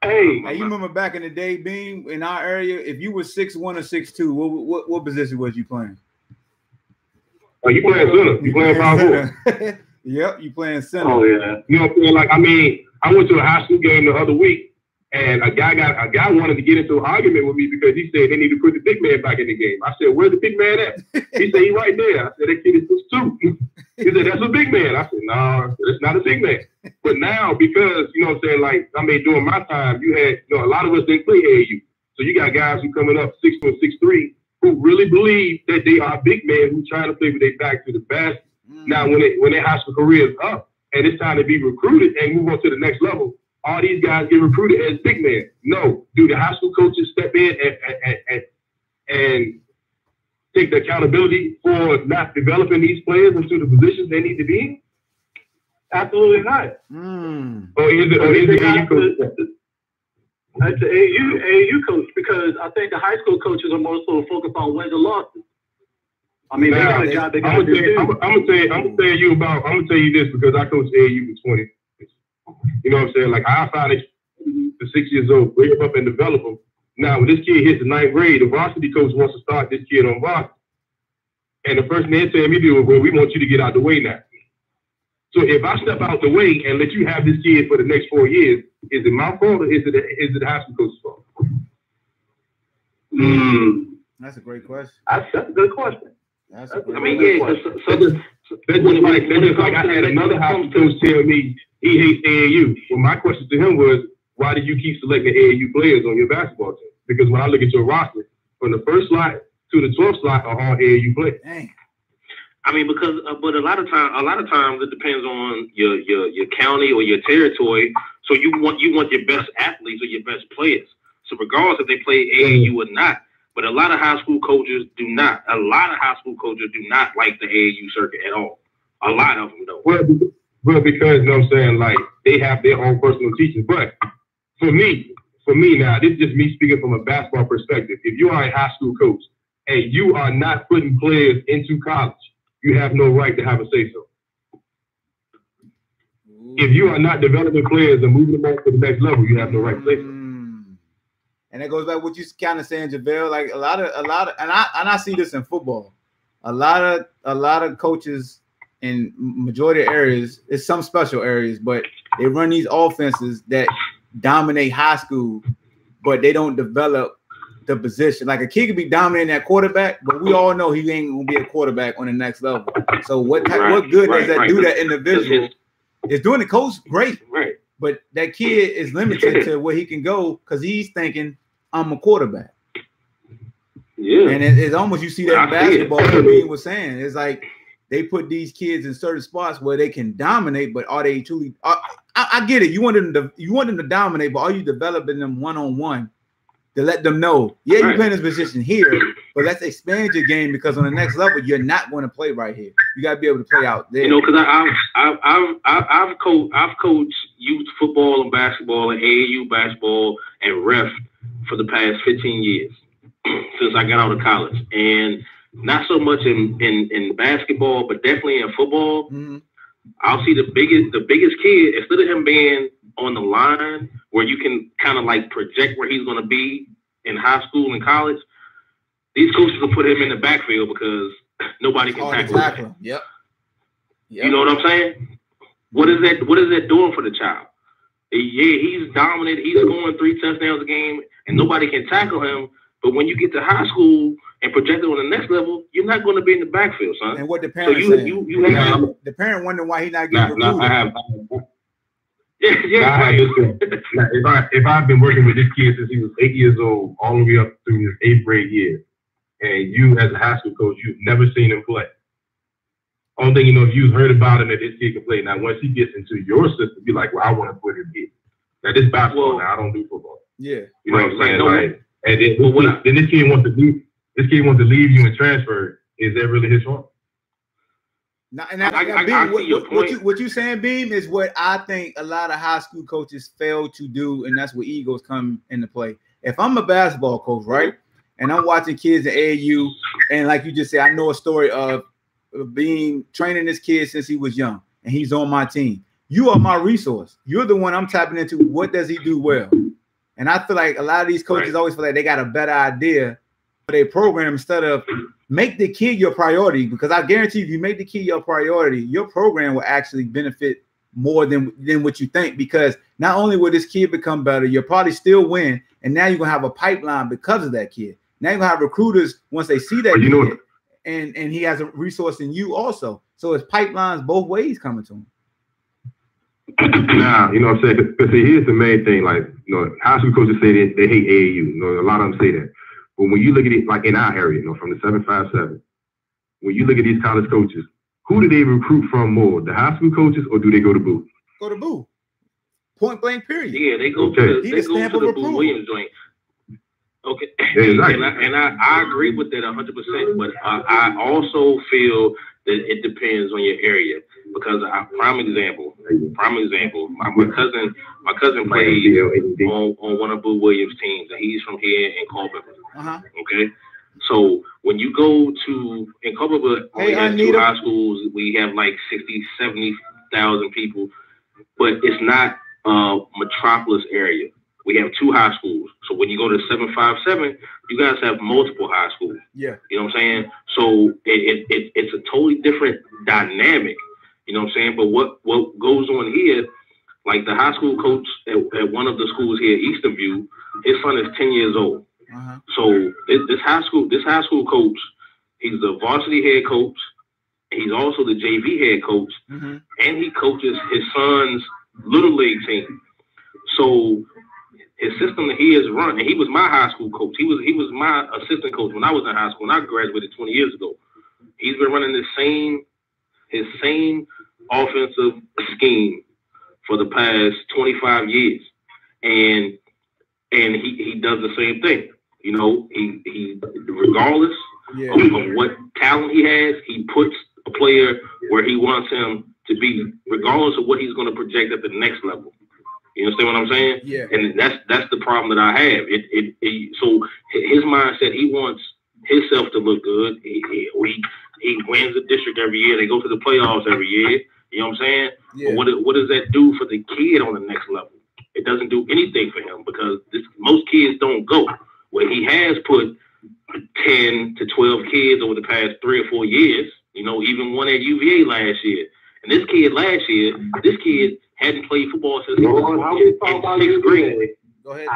Hey, you remember back in the day, Bean, in our area, if you were 6'1" or 6'2", what position was you playing? Oh, you playing center. You playing power forward. Yep, you playing center. Oh yeah. You know what I'm saying? Like, I mean, I went to a high school game the other week, and a guy wanted to get into an argument with me because he said they need to put the big man back in the game. I said, "Where's the big man at?" He said, "He right there." I said, "That kid is 6'2". He said, "That's a big man." I said, "No, that's not a big man." But now, because, you know what I'm saying, like, I mean, during my time, you had, you know, a lot of us didn't play AAU. So you got guys who coming up 6'2" and 6'3" who really believe that they are big men who trying to play with their back to the basket. Now, when their high school career is up and it's time to be recruited and move on to the next level, all these guys get recruited as big men. No, do the high school coaches step in and take the accountability for not developing these players into the positions they need to be in? Absolutely not. Or is it AAU coach? That's the AAU coach, because I think the high school coaches are more so focused on wins and losses. I mean, now, they got a job. I'm gonna tell you this, because I coached AAU for 20 years. You know what I'm saying? Like, I found it to 6 years old, bring him up and develop him. Now, when this kid hits the 9th grade, the varsity coach wants to start this kid on varsity. And the first thing they tell me to do is, well, we want you to get out the way now. So if I step out the way and let you have this kid for the next 4 years, is it my fault or is it the high school coach's fault? That's a great question. That's a good question. That's just like I had another high school coach tell me he hates AAU. Well, my question to him was, why do you keep selecting AAU players on your basketball team? Because when I look at your roster, from the first slot to the 12th slot are all AAU players. Dang. I mean, because but a lot of times it depends on your county or your territory. So you want your best athletes or your best players. So regardless if they play AAU or not, but a lot of high school coaches do not. A lot of high school coaches do not like the AAU circuit at all. A lot of them don't. Well, because, you know what I'm saying, like, they have their own personal teachers. But for me now, this is just me speaking from a basketball perspective. If you are a high school coach and you are not putting players into college, you have no right to have a say-so. If you are not developing players and moving them on to the next level, you have no right to say so. And that goes back to what you kind of saying, JaVale. Like a lot of, and I see this in football. A lot of coaches in majority of areas, it's some special areas, but they run these offenses that dominate high school, but they don't develop the position. Like a kid could be dominating that quarterback, but we all know he ain't gonna be a quarterback on the next level. So what good does that do that individual? It's doing the coach great, right? But that kid is limited to where he can go because he's thinking, I'm a quarterback. Yeah, and it's almost, you see that in basketball. What Bean was saying, it's like they put these kids in certain spots where they can dominate, but are they truly? I get it. You want them to dominate, but are you developing them one-on-one to let them know, yeah, you're playing this position here, but let's expand your game because on the next level, you're not going to play right here. You got to be able to play out there. You know, because I've coached youth football and basketball and AAU basketball and ref for the past 15 years since I got out of college, and not so much in basketball, but definitely in football. Mm-hmm. I'll see the biggest kid, instead of him being on the line where you can kind of like project where he's going to be in high school and college, these coaches will put him in the backfield because nobody can tackle him. Yep. You know what I'm saying? What is that doing for the child? Yeah, he's dominant. He's scoring 3 touchdowns a game, and nobody can tackle him. But when you get to high school and projected on the next level, you're not going to be in the backfield, son. And what the parents the parent wonder why he's not getting recruited. If I've been working with this kid since he was 8 years old, all the way up through his 8th grade year, and you as a high school coach, you've never seen him play. Only thing you know, if you've heard about him that this kid can play. Now, once he gets into your system, you're like, well, I want to put him here. Now, this basketball, now I don't do football. Yeah. You know what I'm saying? Like, and then this kid wants to leave. This kid wants to leave you and transfer. Is that really his fault? Now, what you saying, Beam, is what I think a lot of high school coaches fail to do, and that's where egos come into play. If I'm a basketball coach, right, and I'm watching kids at AAU, and like you just said, I know a story of training this kid since he was young, and he's on my team. You are my resource. You're the one I'm tapping into. What does he do well? And I feel like a lot of these coaches always feel like they got a better idea for their program instead of make the kid your priority, because I guarantee if you make the kid your priority, your program will actually benefit more than what you think, because not only will this kid become better, you'll probably still win, and now you're going to have a pipeline because of that kid. Now you're going to have recruiters once they see that kid, and he has a resource in you also. So it's pipelines both ways coming to him. Now, you know what I'm saying? Because here's the main thing. Like, you know, high school coaches say they hate AAU. You know, a lot of them say that. But when you look at it, like in our area, you know, from the 757, when you look at these college coaches, who do they recruit from more? The high school coaches, or do they go to Boo? Go to Boo. Point blank, period. Yeah, they go to the Boo Williams joint. Okay. Yeah, exactly. And I agree with that 100%, but I also feel that it depends on your area. Because prime example, my cousin played on one of Boo Williams' teams, and he's from here in Culpeper. Okay, so when you go in Culpeper, we have two high schools. We have like 70,000 people, but it's not a metropolis area. We have two high schools. So when you go to 757, you guys have multiple high schools. Yeah, you know what I'm saying. So it's a totally different dynamic. You know what I'm saying? But what goes on here, like the high school coach at one of the schools here, Eastern View, his son is 10 years old. So this high school coach, he's the varsity head coach. He's also the JV head coach, and he coaches his son's little league team. So his system that he has run, and he was my high school coach. He was my assistant coach when I was in high school, and I graduated 20 years ago. He's been running his same offensive scheme for the past 25 years, and he does the same thing. You know, he regardless of what talent he has, he puts a player where he wants him to be, regardless of what he's going to project at the next level. You understand what I'm saying? Yeah. And that's the problem that I have. So his mindset, he wants himself to look good. He wins the district every year. They go to the playoffs every year. You know what I'm saying? Yeah. But what does that do for the kid on the next level? It doesn't do anything for him, because most kids don't go. Where he has put 10 to 12 kids over the past 3 or 4 years, you know, even one at UVA last year. And this kid hadn't played football since he was in 6th grade. Go ahead.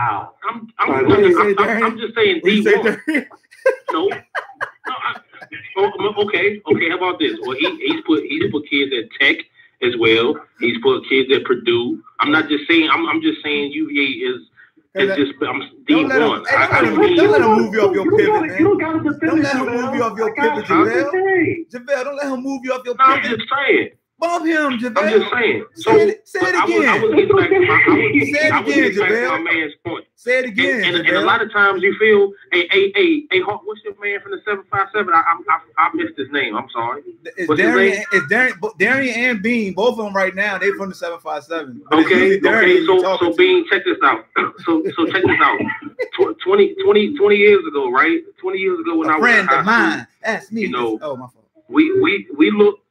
I'm just saying D1. Okay. How about this? Well, he's put kids at Tech as well. He's put kids at Purdue. I'm not just saying. I'm just saying UVA is just D1. Don't let him move you off your pivot, man. Don't let him move you off your pivot, JaVale. JaVale, don't let him move you off your pivot. I'm just saying. Bump him, JaVale. I'm just saying. Say it again. I was getting back to my man's point. Say it again. And a lot of times you feel, hey, Hawk, what's your man from the 757? I missed his name. I'm sorry. It's Darian and Bean, both of them right now. They're from the 757. Okay. So Bean, check this out. So check this out. 20 years ago, right? 20 years ago when I was in high school, mine. That's me. You know, my fault. We look.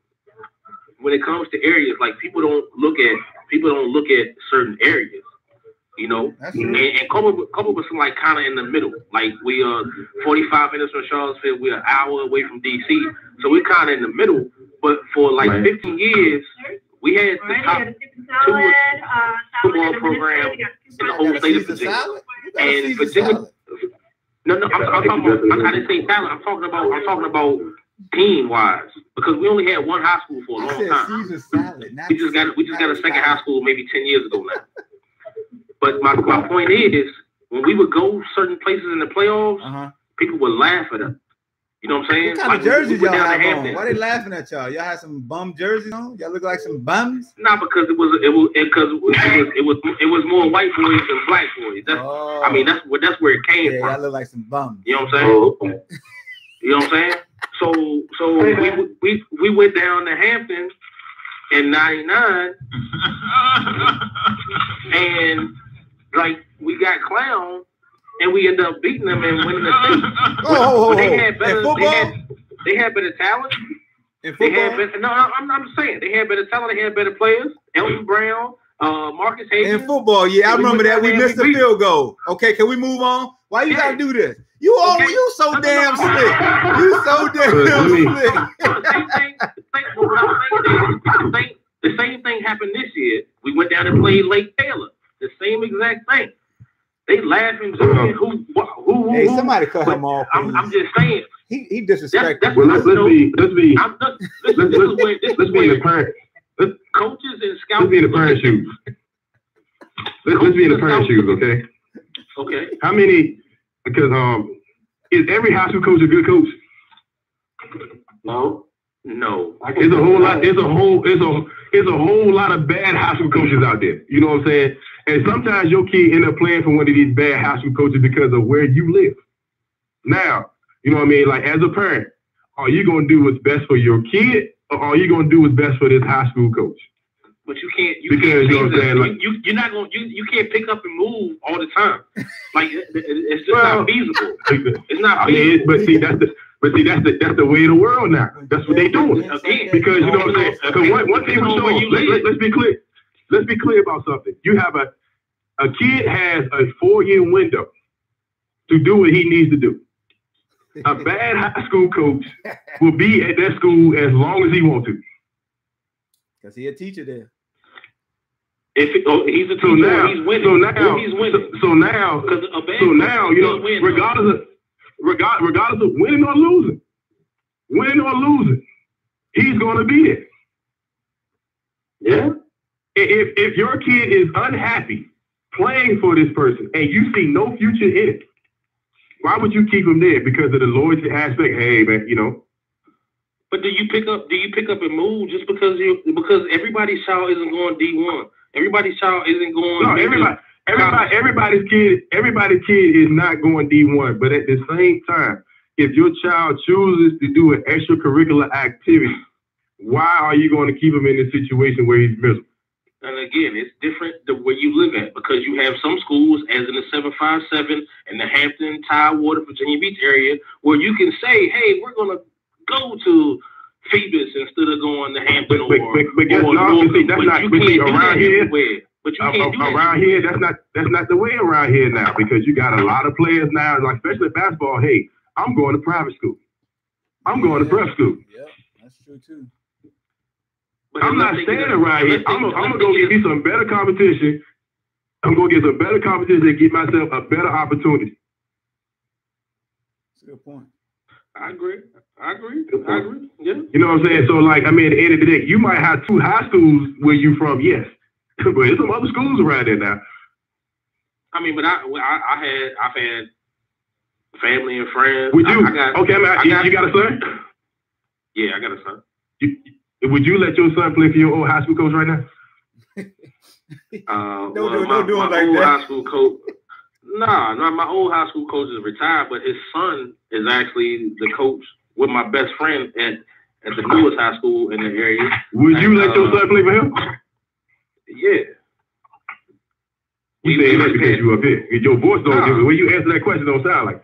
When it comes to areas, like people don't look at certain areas, you know. And Culpeper was like kind of in the middle. Like we are 45 minutes from Charlottesville, we're an hour away from DC, so we're kind of in the middle. But for like 15 years, we had the top 2 football program in the whole state of Virginia. And Virginia, I didn't say talent. I'm talking about team-wise, because we only had one high school for a long time. We just got a second high school maybe 10 years ago now. But my point is, when we would go certain places in the playoffs, people would laugh at us. You know what I'm saying? What kind of jerseys y'all have on? Why they laughing at y'all? Y'all had some bum jerseys on? Y'all look like some bums? Nah, because it was more white boys than black boys. I mean, that's where it came from. Y'all look like some bums. You know what I'm saying? Oh, okay. You know what I'm saying? So we went down to Hampton in '99, and like we got clowned, and we ended up beating them and winning the state. They had better. They had better talent. In football? I'm just saying they had better talent. They had better players. Elton Brown, Marcus Hayes. In football, I remember that we missed the field goal. Okay, can we move on? Why you gotta do this? You so damn slick. You so damn slick. The same thing happened this year. We went down and played Lake Taylor. The same exact thing. They laughing. Who? Hey, somebody cut him off. I'm just saying. He disrespected. Well, let's be in the parent. Coaches and scouts. Let's be in the parent shoes. Let's be in the parent shoes, okay? Okay. How many? Because is every high school coach a good coach? No. There's a whole lot. There's a whole lot of bad high school coaches out there. You know what I'm saying? And sometimes your kid end up playing for one of these bad high school coaches because of where you live. Now, you know what I mean? Like as a parent, are you gonna do what's best for your kid, or are you gonna do what's best for this high school coach? But you can't. You know what I'm saying? Like, you're not gonna. You can't pick up and move all the time. Like it's just not feasible. It's not feasible. But that's the way of the world now. That's what they doing. Again, because you know what I'm saying. Because one thing for sure. Let's be clear. Let's be clear about something. You have a kid has a 4-year window to do what he needs to do. A bad high school coach will be at that school as long as he wants to. Because he's a teacher there. He's a teacher, he's winning. So now, you know, regardless of winning or losing, he's going to be there. Yeah. If your kid is unhappy playing for this person and you see no future in it, why would you keep him there? Because of the loyalty aspect. Hey, man, you know. But do you pick up and move just because everybody's child isn't going D1? Everybody's child isn't going. No, everybody's kid is not going D1. But at the same time, if your child chooses to do an extracurricular activity, why are you going to keep him in a situation where he's miserable? And again, it's different the where you live at, because you have some schools, as in the 757 and the Hampton, Tidewater, Virginia Beach area, where you can say, "Hey, we're going to go to Phoebus instead of going to Hampton but around here. But you can't do that around here. That's not the way around here now, because you got a lot of players now, like especially basketball. Hey, I'm going to private school. I'm going to prep school. Yeah, that's true too. But I'm not staying around here. I'm gonna go get me some better competition. I'm gonna get some better competition and get myself a better opportunity. That's a good point. I agree. Yeah. You know what I'm saying? So, like, I mean, at the end of the day, you might have 2 high schools where you from, yes, but there's some other schools around there now. I mean, but I've had family and friends. Would you? You got a son? Yeah, I got a son. Would you let your son play for your old high school coach right now? Don't do it like that. High school coach. Nah, my old high school coach is retired, but his son is actually the coach with my best friend at the newest high school in the area. Would you let your son play for him? Yeah. You say that because you up here. Your voice don't give it. When you answer that question, don't sound like.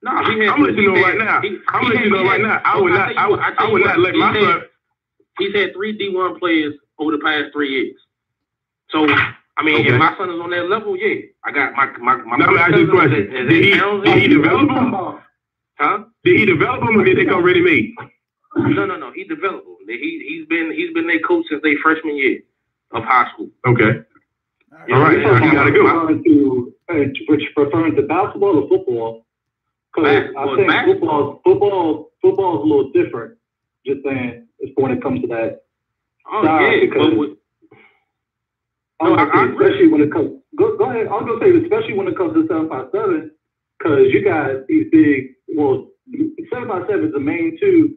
No, I'm gonna let you know right now. I would not let my son. He's had 3 D1 players over the past 3 years. So, I mean, if my son is on that level, yeah, I got my. Let me ask you a question. Did he develop them? Huh? Did he develop them, or did they come ready made? No. He developed them. He's been their coach since their freshman year of high school. Okay. All right. So you gotta go. Which preferring to basketball or football? Because I think football is a little different. Just saying, when it comes to that. Oh yeah. Because especially when it comes. Go ahead. I was gonna say, especially when it comes to 757, because you got these big, 757 is the main two.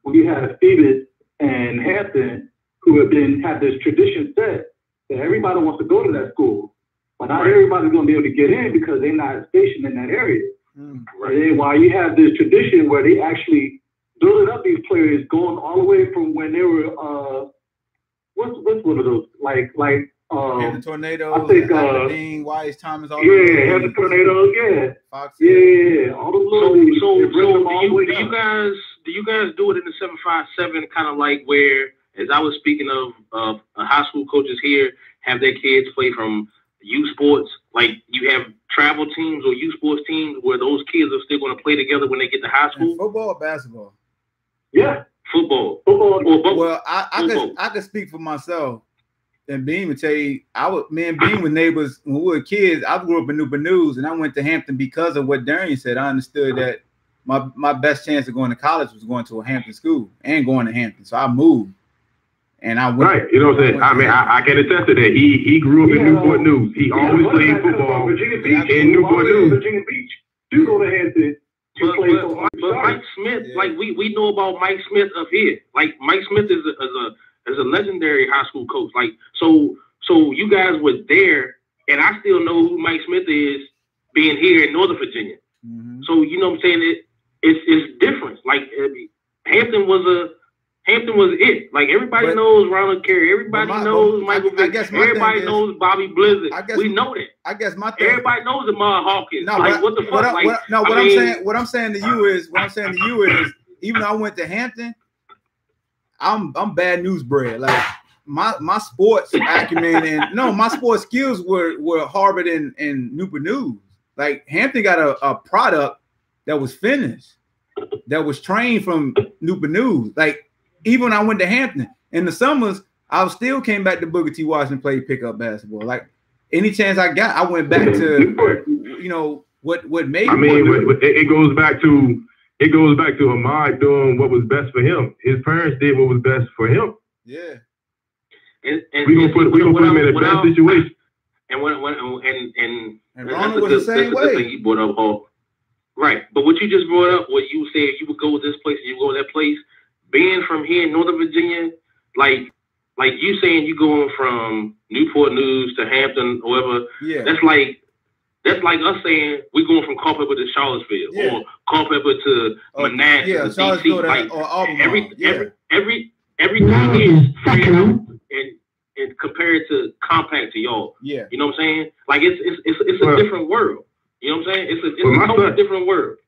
We have Phoenix and Hampton, who have this tradition set that everybody wants to go to that school, but not everybody's going to be able to get in because they're not stationed in that area. Right. While you have this tradition where they actually building up these players, going all the way from when they were what's one of those like the Tornadoes, I think Aberdeen, Wise Thomas, all the Tornadoes, Fox, all the little do you guys do it in the 757 kind of like where, as I was speaking of high school coaches here have their kids play from youth sports, like you have travel teams or youth sports teams where those kids are still going to play together when they get to high school? And football or basketball? Yeah, football. Well, I could speak for myself. And Bean would tell you, me and Bean were neighbors when we were kids. I grew up in Newport News, and I went to Hampton because of what Darian said. I understood that my best chance of going to college was going to a Hampton school and going to Hampton. So I moved, and I went. Right, you know what I'm saying? I mean, I can attest to that. He grew up in Newport News. He always played football in Newport News. Virginia Beach. You go to Hampton. But Mike Smith, like we know about Mike Smith up here. Like Mike Smith is a legendary high school coach. Like so you guys were there, and I still know who Mike Smith is being here in Northern Virginia. Mm-hmm. So you know what I'm saying? It's different. Like Hampton was it. Like everybody knows Ronald Carey. Everybody knows Michael Vick. Everybody knows Bobby Blizzard. We know that. I guess my thing. Everybody knows Ahmad Hawkins. No, like what the fuck? What I'm saying to you is, even though I went to Hampton, I'm bad news bred. Like my sports acumen and my sports skills were harbored in Newport News. Like Hampton got a product that was finished, that was trained from Newport News. Like even when I went to Hampton in the summers, I still came back to Booker T. Washington, played pickup basketball. Like any chance I got, I went back to what made. I mean, it goes back to Ahmad doing what was best for him. His parents did what was best for him. Yeah. And we gonna put him in a bad situation. And Ronald was the same way. Thing you brought up, right? But what you just brought up, what you said, you would go to this place and you go to that place. Being from here in Northern Virginia, like you saying you going from Newport News to Hampton or whatever. Yeah. That's like us saying we're going from Culpeper to Charlottesville or Culpeper to Manassas. Yeah, Charlottesville or Auburn. Everything is and compared to compact to y'all. Yeah. You know what I'm saying? Like it's a different world. You know what I'm saying? It's a totally different world.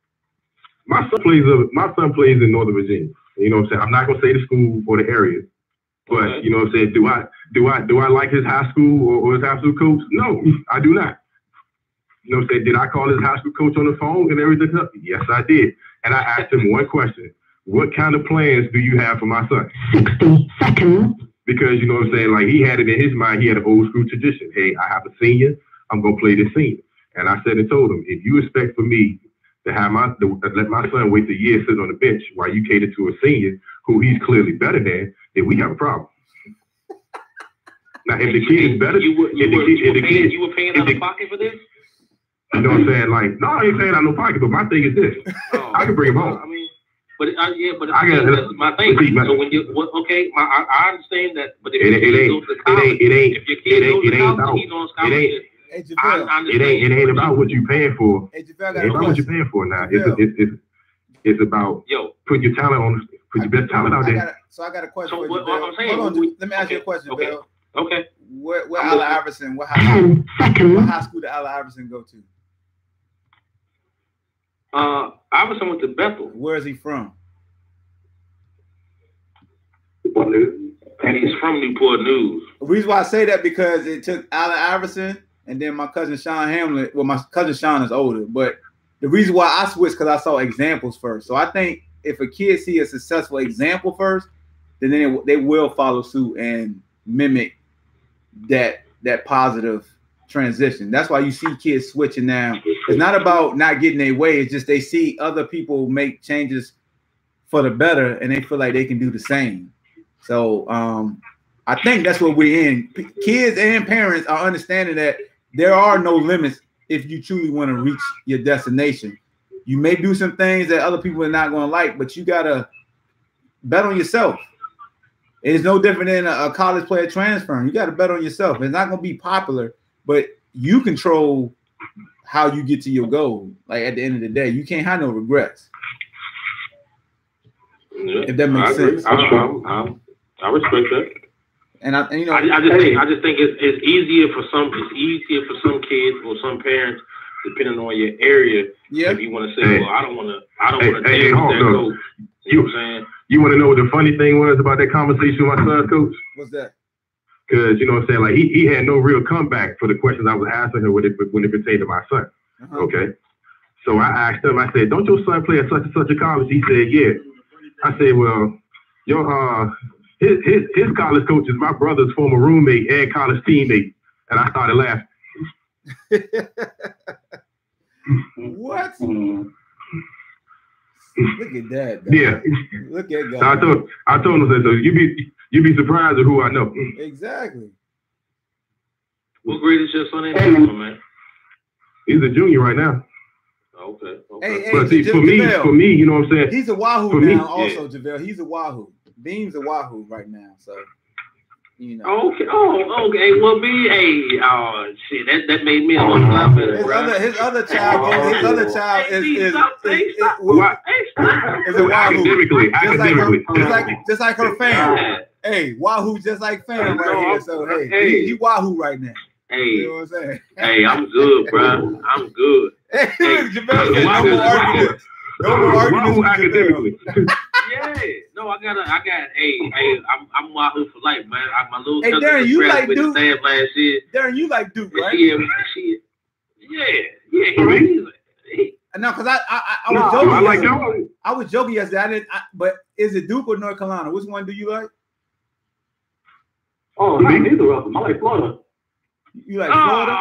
My son plays in Northern Virginia. You know what I'm saying? I'm not gonna say the school or the area, but you know what I'm saying? Do I like his high school or his high school coach? No, I do not. You know what I'm saying? Did I call his high school coach on the phone and everything? Yes, I did. And I asked him one question: what kind of plans do you have for my son? 60 seconds. Because you know what I'm saying? Like he had it in his mind. He had an old school tradition. Hey, I have a senior. I'm gonna play this senior. And I said and told him, if you expect for me to let my son waste a year sitting on the bench while you cater to a senior who he's clearly better than, then we have a problem. Now, if the kid is better, you were paying out of pocket for this? You know what I'm saying? Like, no, I ain't paying out no pocket, but my thing is this. I can bring him home. I mean, that's my thing. So when I understand that, but if your kid goes to college, he's on scholarship. It ain't about what you paying for. It ain't about what you paying for now. It's about put your talent on, put your best talent out there. I got a question for you, Bill. Hold on, let me ask you a question, Bill. Okay. Where Allen Iverson? What high school did Allen Iverson go to? Iverson went to Bethel. Where is he from? And he's from Newport News. The reason why I say that because it took Allen Iverson and then my cousin Sean Hamlin. Well, my cousin Sean is older, but the reason why I switched because I saw examples first. So I think if a kid see a successful example first, then they will follow suit and mimic that positive transition. That's why you see kids switching now. It's not about not getting their way. It's just they see other people make changes for the better, and they feel like they can do the same. So I think that's what we're in. Kids and parents are understanding that there are no limits if you truly want to reach your destination. You may do some things that other people are not going to like, but you gotta bet on yourself. It's no different than a college player transferring. You got to bet on yourself. It's not going to be popular, but you control how you get to your goal. Like at the end of the day, you can't have no regrets. Yeah, if that makes sense. I respect that. And I just think it's easier for some kids or some parents, depending on your area. Yeah. If you want to say, well, I don't want to deal with that coach. You know what I'm saying? You want to know what the funny thing was about that conversation with my son's coach? What's that? Because, you know what I'm saying, like, he had no real comeback for the questions I was asking her when it pertained to my son. Okay? So I asked him, I said, don't your son play at such and such a college? He said, yeah. I said, well, his college coach is my brother's former roommate and college teammate. And I started laughing. What? Look at that. Dog. Yeah. Look at God. So I told him, so you be surprised at who I know. Exactly. What grade is your son in, man? He's a junior right now. Okay. Hey, but see, for me, you know what I'm saying? He's a Wahoo now also, JaVale. He's a Wahoo. Beam's a Wahoo right now, so you know. Okay. Oh, okay. Well, shit. That made me a little lot better. His other child is a Wahoo. Academically. Just like her fam. Hey, Wahoo, just like fam right here. So he Wahoo right now. Hey, you know what I'm saying? Hey, I'm good, bro. I'm good. Hey, JaVale, no more arguments academically. Yeah, no, I got. I'm Wahoo for life, man. My little cousin Darren, you like Duke? Last year. Darren, you like Duke, right? Yeah. No, because I was joking. I was joking yesterday. But is it Duke or North Carolina? Which one do you like? Oh, neither of them. I like Florida. You like Florida?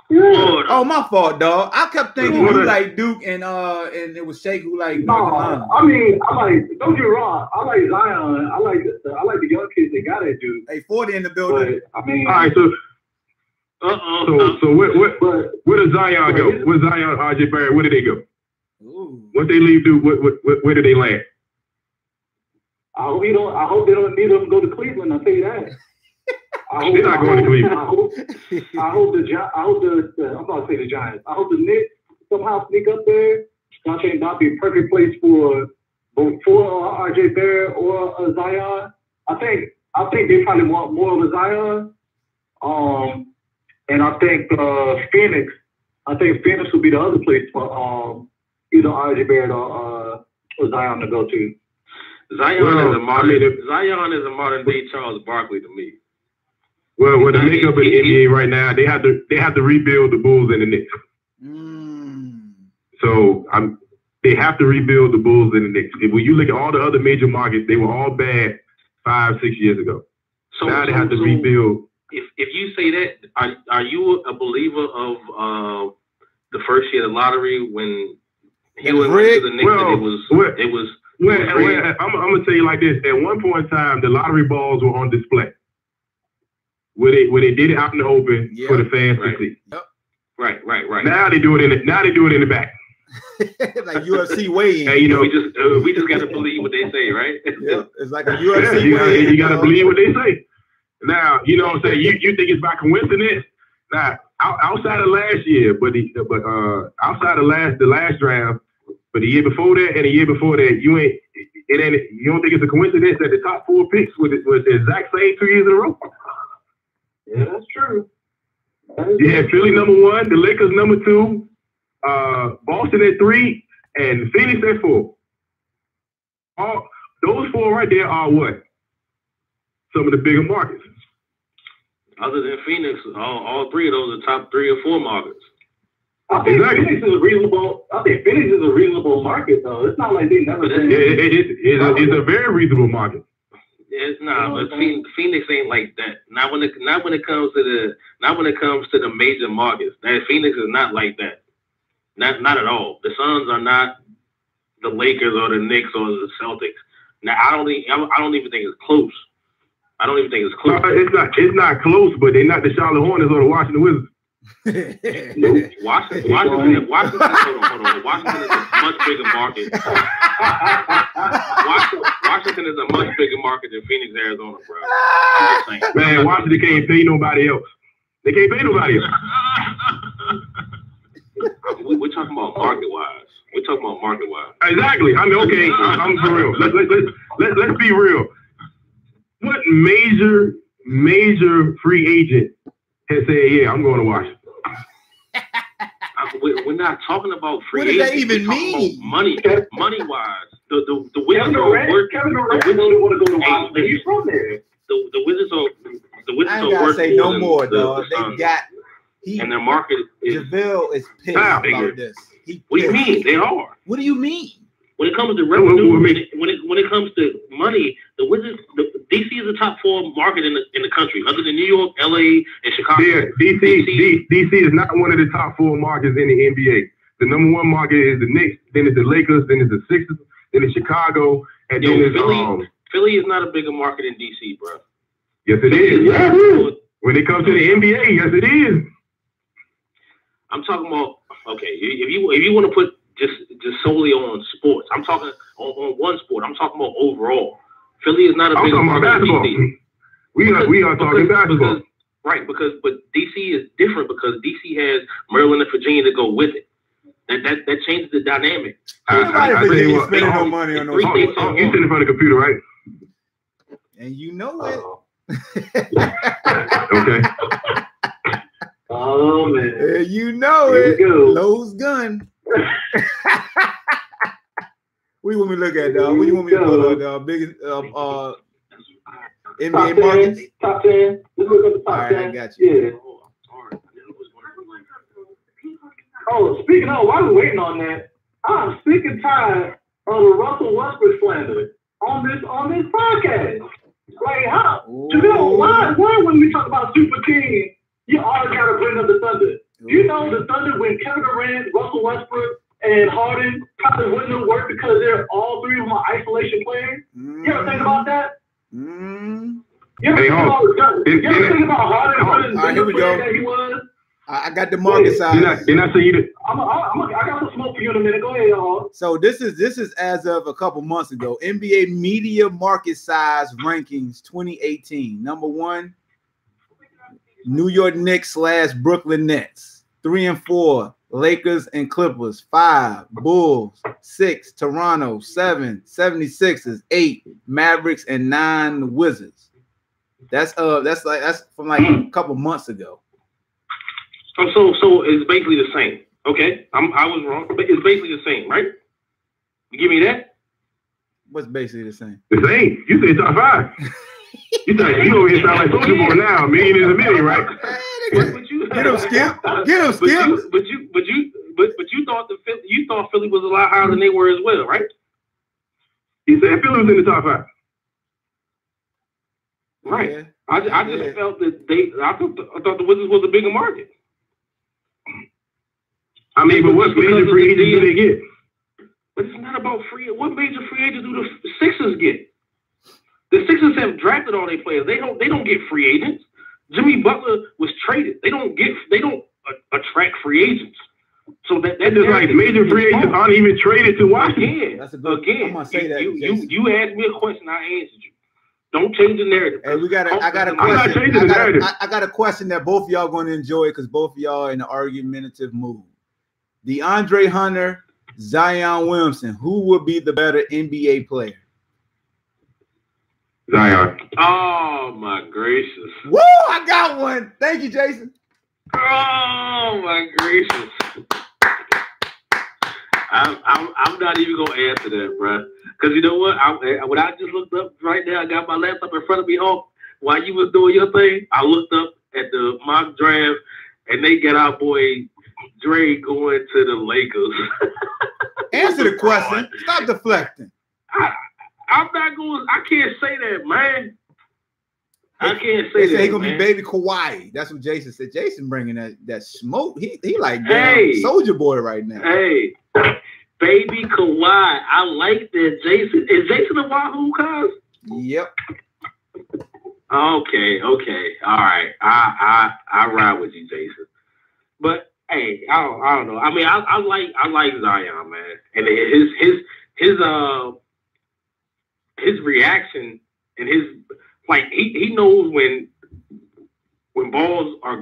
Florida. Oh, my fault, dog. I kept thinking you like Duke and it was Shake who like North Carolina. I mean, don't get me wrong. I like Zion. I like the young kids they got at Duke. Hey, 40 in the building. But, I mean, all right, so where does Zion go? Where Zion, RJ Barrett, where do they go? Ooh. Once they leave Duke, where do they land? I hope they don't need them to go to Cleveland. I'll tell you that. They're not going to Cleveland. I hope the Giants. I hope the Knicks somehow sneak up there. I think that'd be a perfect place for RJ Barrett or Zion. I think they probably want more of a Zion. And I think Phoenix. I think Phoenix will be the other place for either RJ Barrett or Zion to go to. Zion is a modern day Charles Barkley to me. Well, the makeup of the NBA right now, they have to rebuild the Bulls and the Knicks. So they have to rebuild the Bulls and the Knicks. When you look at all the other major markets, they were all bad 5-6 years ago. So now they have to rebuild. If you say that, are you a believer of the first year of the lottery when he went to the Knicks and it was Well, I'm gonna tell you like this. At one point in time, the lottery balls were on display. Where they did it out in the open for the fans to see. Yep. Right. Now they do it in the back. Like UFC weigh-in. Hey, we just gotta believe what they say, right? Yeah, it's like a UFC weigh-in. You gotta believe what they say. Now, you know what I'm saying? You think it's by coincidence? Now, outside of last year, outside of the last draft, but the year before that and the year before that, you don't think it's a coincidence that the top 4 picks was the exact same 2 years in a row? Yeah, that's true. You had Philly #1, the Lakers #2, Boston at 3, and Phoenix at 4. Those 4 right there are what? Some of the bigger markets. Other than Phoenix, all 3 of those are top 3 or 4 markets. I think Phoenix is a reasonable market, though. It's not like they never. It's a very reasonable market. It's not, but Phoenix ain't like that. Not when it comes to the major markets. Phoenix is not like that. Not at all. The Suns are not the Lakers or the Knicks or the Celtics. Now I don't even think it's close. I don't even think it's close. It's not close, but they're not the Charlotte Hornets or the Washington Wizards. Washington is a much bigger market. Washington is a much bigger market than Phoenix, Arizona, bro. I'm just saying. Man, Washington can't pay nobody else. They can't pay nobody else. We're talking about market-wise. We're talking about market-wise. Exactly. I mean, okay, I'm for real. Let's be real. What major free agent has said, yeah, I'm going to Washington? We're not talking about free agents. What does that even mean? Money-wise. The Wizards are worth. Kevin Durant really want to go to Washington. He's from there. The Wizards are. The Wizards I ain't gotta say no more, dog. They got. And their market is. JaVale is pissed about this. What do you mean? They are. What do you mean? When it comes to revenue, when it comes to money, the Wizards, DC is the top 4 market in the country, other than New York, LA, and Chicago. Yeah, DC is not one of the top 4 markets in the NBA. The number 1 market is the Knicks, then it's the Lakers, then it's the Sixers, then it's Chicago, and then it's Philly is not a bigger market in DC, bro. Yes, it is. When it comes to the NBA, yes, it is. I'm talking about if you want to put just solely on sports, I'm talking on one sport. I'm talking about overall. Philly is not a big market in DC. We are talking basketball. But DC is different because DC has Maryland and Virginia to go with it. That changes the dynamic. I tell you what, spending no money on those. You're sitting in front of the computer, right? And you know it. Okay. Oh man. You know it. Lowe's gun. What do you want me to look at, dog? What do you want me to pull up, dog? Biggest NBA markets? Top 10. Let's look at the top 10. I got you. Yeah. Oh, speaking of, while we're waiting on that, I'm sick and tired of the Russell Westbrook slander on this podcast. Like, how? JaVale, why when we talk about Super King, you always got to bring up the Thunder? You know the Thunder, when Kevin Durant, Russell Westbrook, and Harden probably wouldn't have worked because they're all 3 of them are isolation players. You ever think about that? You ever think about Harden? All right, here we go. That he was? I got the market size. Didn't I say you did? I got some smoke for you in a minute. Go ahead, y'all. So this is as of a couple months ago. NBA media market size rankings 2018. Number 1, New York Knicks / Brooklyn Nets. 3 and 4, Lakers and Clippers. 5, Bulls. 6, Toronto. 7, 76ers. 8, Mavericks, and 9, Wizards. That's from like a couple months ago. So it's basically the same. Okay, I was wrong, but it's basically the same, right? You give me that? What's basically the same? The same. You said top 5. You over here sound like Soulja Boy now. $1 million is $1 million, right? Get him, Skip. Get him, Skip. But you thought Philly was a lot higher than they were as well, right? He said Philly was in the top 5. Right. Yeah. I just felt that I thought the Wizards was a bigger market. I mean, but what major free agents do they get? But it's not about free. What major free agents do the Sixers get? The Sixers have drafted all their players. They don't get free agents. Jimmy Butler was traded. They don't attract free agents. So that's just like major free agents aren't even traded to Washington. That's a good. I'm gonna say that. You asked me a question, I answered you. Don't change the narrative. Hey, I got a question. I'm not changing the narrative. I got a question that both of y'all going to enjoy because both of y'all in an argumentative mood. DeAndre Hunter, Zion Williamson, who would be the better NBA player? Zion. Oh my gracious! Woo! I got one. Thank you, Jason. Oh my gracious! I'm not even gonna answer that, bro. Because you know what? When I just looked up right now, I got my laptop in front of me. While you was doing your thing, I looked up at the mock draft, and they got our boy Dre going to the Lakers. Answer the question. Stop deflecting. I'm not going. I can't say that, man. I can't say that. He's gonna be baby Kawhi. That's what Jason said. Jason bringing that smoke. He like Soulja Boy right now. Hey, baby Kawhi. I like that. Jason is Jason a Wahoo, cuz? Yep. Okay. All right. I ride with you, Jason. But hey, I don't know. I mean, I like Zion, man, and his reaction and his like he knows when balls are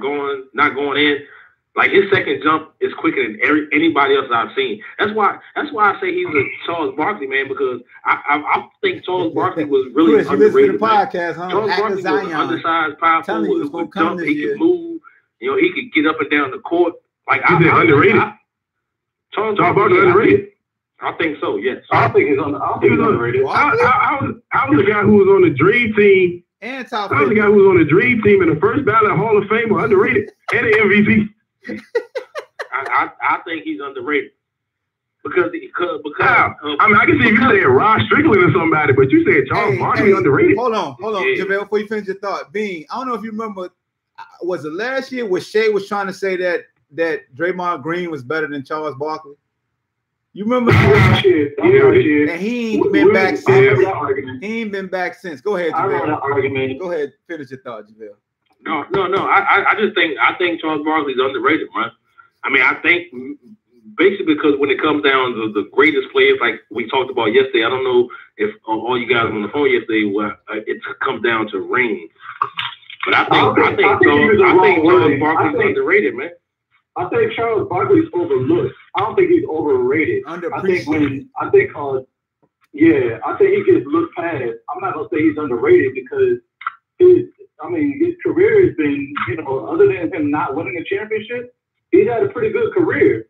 not going in. Like his second jump is quicker than anybody else I've seen. That's why I say he's a Charles Barkley, man, because I think Charles Barkley was really Chris, underrated. You listen to the podcast, huh? Charles Barkley was an undersized, power forward who could jump, he could move. You know, he could get up and down the court. Like he's underrated. Charles Barkley underrated. I think so. Yes. I think he's underrated. I was the guy who was on the dream team. And top I was the guy who was on the dream team in the first ballot Hall of Fame, underrated, and an MVP. I think he's underrated because I mean, I can see if you saying Rod Strickland or somebody, but you said Charles Barkley underrated. Hold on, Yeah. JaVale, before you finish your thought. Bean, I don't know if you remember, was it last year where Shea was trying to say that Draymond Green was better than Charles Barkley? You remember? Yeah. And he ain't been back since. He ain't been back since. Go ahead, I remember JaVale. that argument. Go ahead, finish your thought, JaVale. No. I just think Charles Barkley's underrated, man. I mean, I think basically because when it comes down to the greatest players, like we talked about yesterday, I don't know if all you guys on the phone yesterday, it comes down to rings. But I think Charles Barkley's underrated, man. I think Charles Barkley's overlooked. I don't think he's overrated. I think he gets looked past. I'm not gonna say he's underrated because his career has been, other than him not winning a championship, he's had a pretty good career.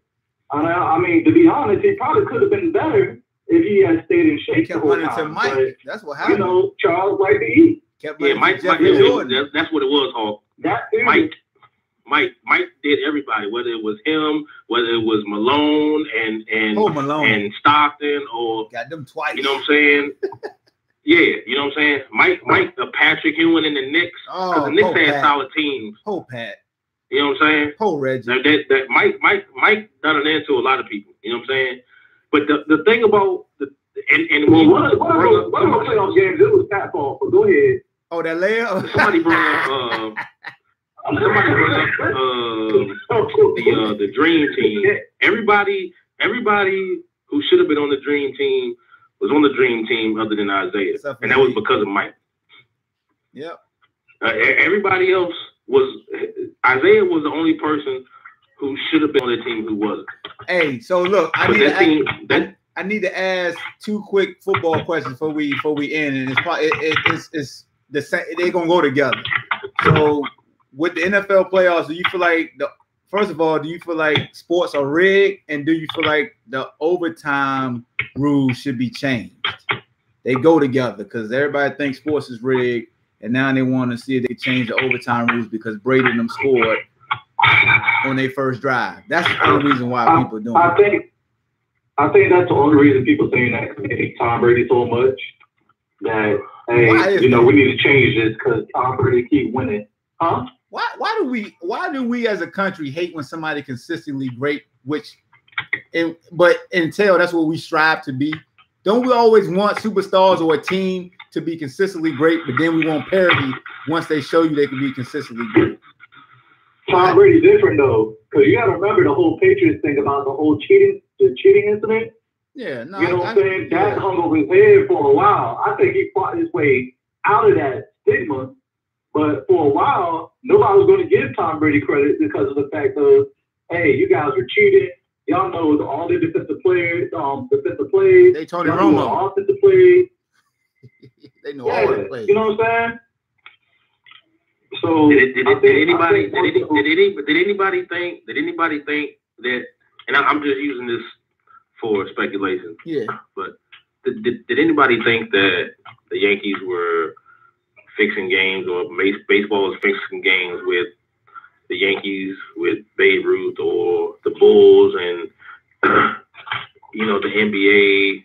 I mean, to be honest, he probably could have been better if he had stayed in shape. He kept running to Mike. But, that's what happened. Charles liked to eat. Mike that's what it was, Hawk. Mike did everybody, whether it was him, whether it was Malone and Stockton, or got them twice. You know what I'm saying? Yeah, you know what I'm saying? Mike, Patrick Ewing and the Knicks. Because the Knicks had solid teams. Pat. You know what I'm saying? Reggie. That Mike done it into a lot of people. You know what I'm saying? But the thing about one of the playoff games, it was Pat Paul. But go ahead. Oh, that layup. Somebody brought up the dream team. Everybody who should have been on the dream team was on the dream team other than Isaiah, and that was because of Mike. Yep. Everybody else Isaiah was the only person who should have been on the team who wasn't. Hey, so look, I need to ask two quick football questions before we end, and it's the same. They're gonna go together. So with the NFL playoffs, do you feel like first of all, do you feel like sports are rigged, and do you feel like the overtime rules should be changed? They go together because everybody thinks sports is rigged, and now they want to see if they can change the overtime rules because Brady and them scored on their first drive. That's the only reason why people are doing it. I think that's the only reason people saying that they hate Tom Brady so much that we need to change this because Tom Brady keep winning. Huh? Why do we as a country hate when somebody consistently great, but until that's what we strive to be? Don't we always want superstars or a team to be consistently great, but then we want parity once they show you they can be consistently great? Tom Brady's different though, because you got to remember the whole Patriots thing about the whole cheating incident. Yeah, no, you know what I'm saying? That hung over his head for a while. I think he fought his way out of that stigma, but for a while, nobody was going to give Tom Brady credit because of the fact of, hey, you guys were cheating. Y'all know all the defensive plays. They Tony Romo. Offensive plays. They know all the plays. You know what I'm saying? So did anybody think that? And I'm just using this for speculation. Yeah. But did anybody think that the Yankees were fixing games, or baseball was fixing games with the Yankees, with Babe Ruth, or the Bulls, and the NBA?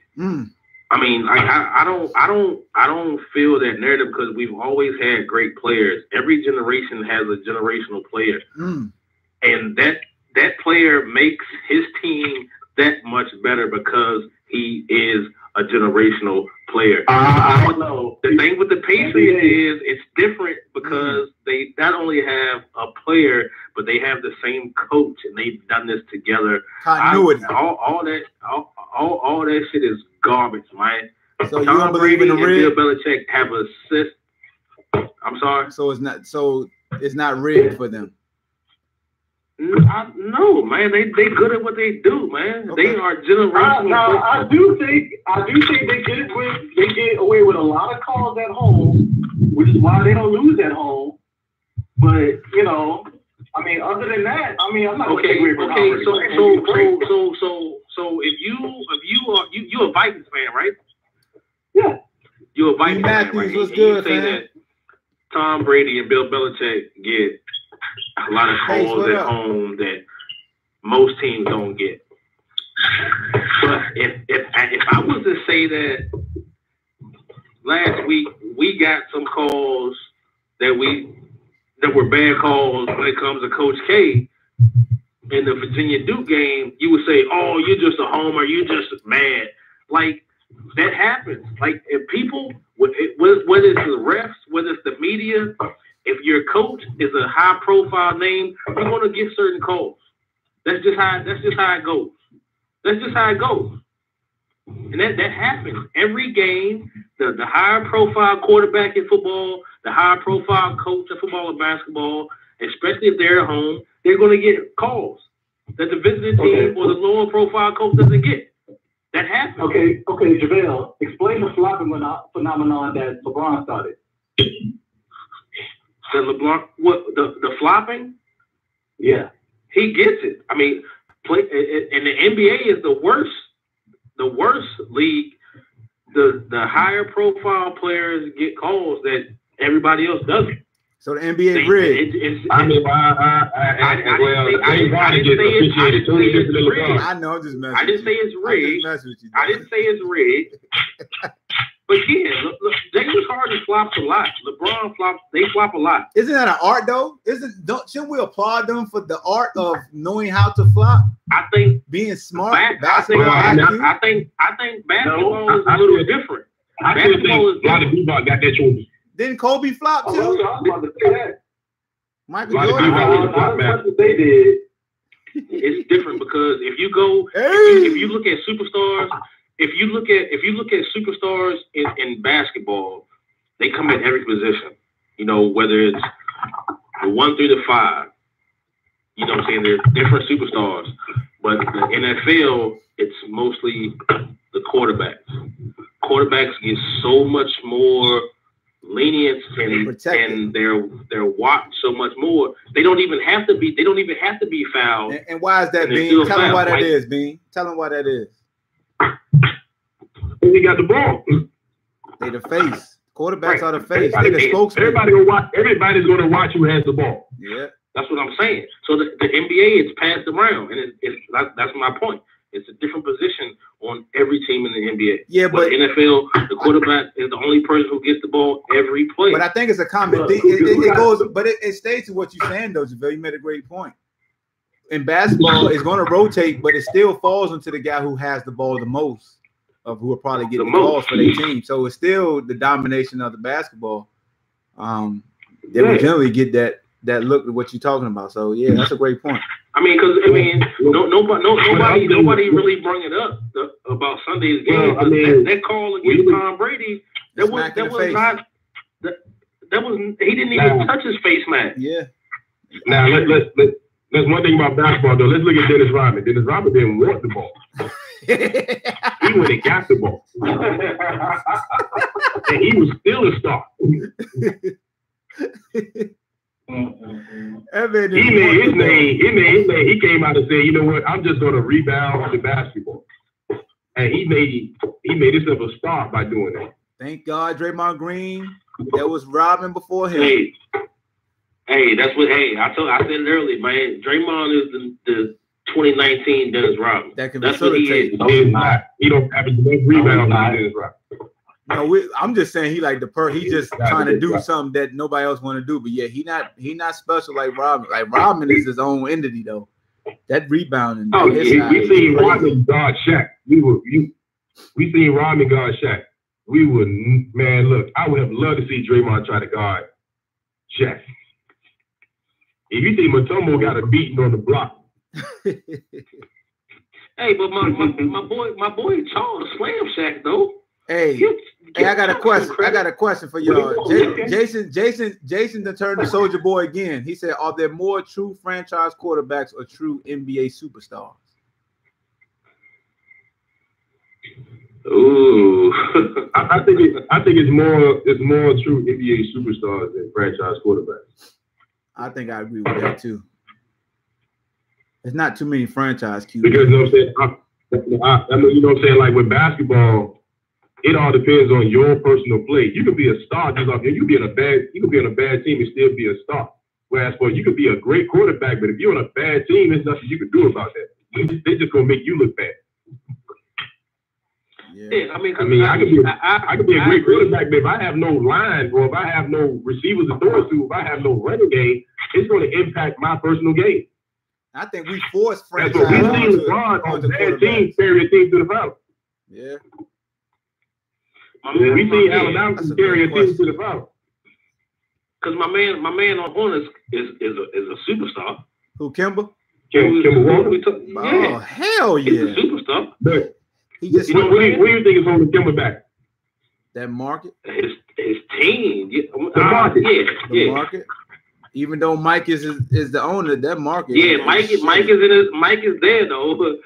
I mean, I don't feel that narrative because we've always had great players. Every generation has a generational player, and that player makes his team that much better because he is a generational player. I don't know. The thing with the Patriots is it's different because they not only have a player, but they have the same coach, and they've done this together. Continuity. All that shit is garbage, man. So Tom you don't believe in the Brady rig? and Bill Belichick have a system. I'm sorry. So it's not rigged for them. No, man. They good at what they do, man. Okay. They are generational. Now I do think they get away with a lot of calls at home, which is why they don't lose at home. But you know, I mean, other than that, I mean, I'm not gonna take away from So if you're a Vikings fan, right? Yeah. You're a Vikings fan, right? What's You good, say fam? that Tom Brady and Bill Belichick get a lot of calls at home that most teams don't get. But if I was to say that last week we got some calls that were bad calls when it comes to Coach K in the Virginia Duke game, you would say, "Oh, you're just a homer. You're just mad." Like that happens. Like if people, whether it's the refs, whether it's the media, if your coach is a high-profile name, you're gonna get certain calls. That's just how it goes. That's just how it goes. And that happens every game. The higher-profile quarterback in football, the higher-profile coach in football and basketball, especially if they're at home, they're going to get calls that the visiting team or the lower-profile coach doesn't get. That happens. Okay, JaVale, explain the flopping phenomenon that LeBron started. The LeBron, the flopping? Yeah. He gets it. I mean, and the NBA is the worst league. The higher profile players get calls that everybody else doesn't. So the NBA rigged. I know. I know. I'm just messing. I didn't say it's rigged. I didn't say it's rigged. But yeah, look, James Harden flops a lot. LeBron flops. They flop a lot. Isn't that an art though? Shouldn't we applaud them for the art of knowing how to flop? I think being smart. I think basketball is a little different. Basketball is a lot of people got that choice. Didn't Kobe flop too? I was about to say that. Michael Jordan. They did. It's different because if you go, if you look at superstars, if you look at superstars in basketball, they come in every position. You know, whether it's the 1 through the 5. You know what I'm saying? They're different superstars. But the NFL, it's mostly the quarterbacks. Quarterbacks get so much more lenient and they're watched so much more. They don't even have to be fouled. And why is that, Bean? Tell them why that is, Bean. Tell them why that is. He got the ball. They the face. Quarterbacks are the face. They the spokesman. Everybody's going to watch who has the ball. Yeah. That's what I'm saying. So the NBA is passed around, and that's my point. It's a different position on every team in the NBA. Yeah, but NFL, the quarterback is the only person who gets the ball every play. But I think it's a common thing. It goes, but it stays to what you're saying, though, JaVale. You made a great point. In basketball, it's going to rotate, but it still falls into the guy who has the ball the most, of who will probably get the calls for their team. So it's still the domination of the basketball. They will generally get that look at what you're talking about. So yeah, that's a great point. I mean, because nobody really brought it up about Sunday's game. Well, I mean, that call against Tom Brady, he didn't even touch his face mask. Yeah. Now let's one thing about basketball though. Let's look at Dennis Rodman. Dennis Rodman didn't want the ball. He went and got the ball, and he was still a star. He made his name. He came out and said, "You know what? I'm just going to rebound the basketball," and he made himself a star by doing that. Thank God, Draymond Green. That was Robin before him. Hey, that's what. Hey, I said it earlier, man. Draymond is the 2019 Dennis Rodman. That can that's what he is. He don't have enough rebounds like Dennis Rodman. No, I'm just saying he like he just trying to do something that nobody else want to do. But yeah, he not special like Robin. Like Robin is his own entity though. That rebounding. Oh, we seen Rodman guard Shaq. We seen Rodman guard Shaq. We would, man. Look, I would have loved to see Draymond try to guard Shaq. If you think Matomo got a beating on the block. Hey, but my boy Charles Slam Shack though. Hey, I got a question. I got a question for y'all. Jason done turned to Soldier Boy again. He said, "Are there more true franchise quarterbacks or true NBA superstars?" Ooh, I think it's more true NBA superstars than franchise quarterbacks. I think I agree with that too. There's not too many franchise QBs. Because you know what I'm saying. I mean, you know what I'm saying. Like with basketball, it all depends on your personal play. You could be a star just off. You could be on a bad team and still be a star. Whereas you could be a great quarterback, but if you're on a bad team, there's nothing you can do about that. They just gonna make you look bad. Yeah, I mean, I could be a great quarterback, but if I have no line or if I have no receivers to throw to, if I have no running game, it's going to impact my personal game. I think we force franchise. That's what we see LeBron on bad teams carry a team to the final. Yeah. We see Allen Iverson carry a team to the final. Because my man on Hornets is a superstar. Who, Kemba? Kemba Walker? Oh, hell yeah. He's a superstar. But he just what do you think is holding Kemba back? That market? His team. The market. The market. Even though Mike is the owner, that market. Yeah, Mike is there though. But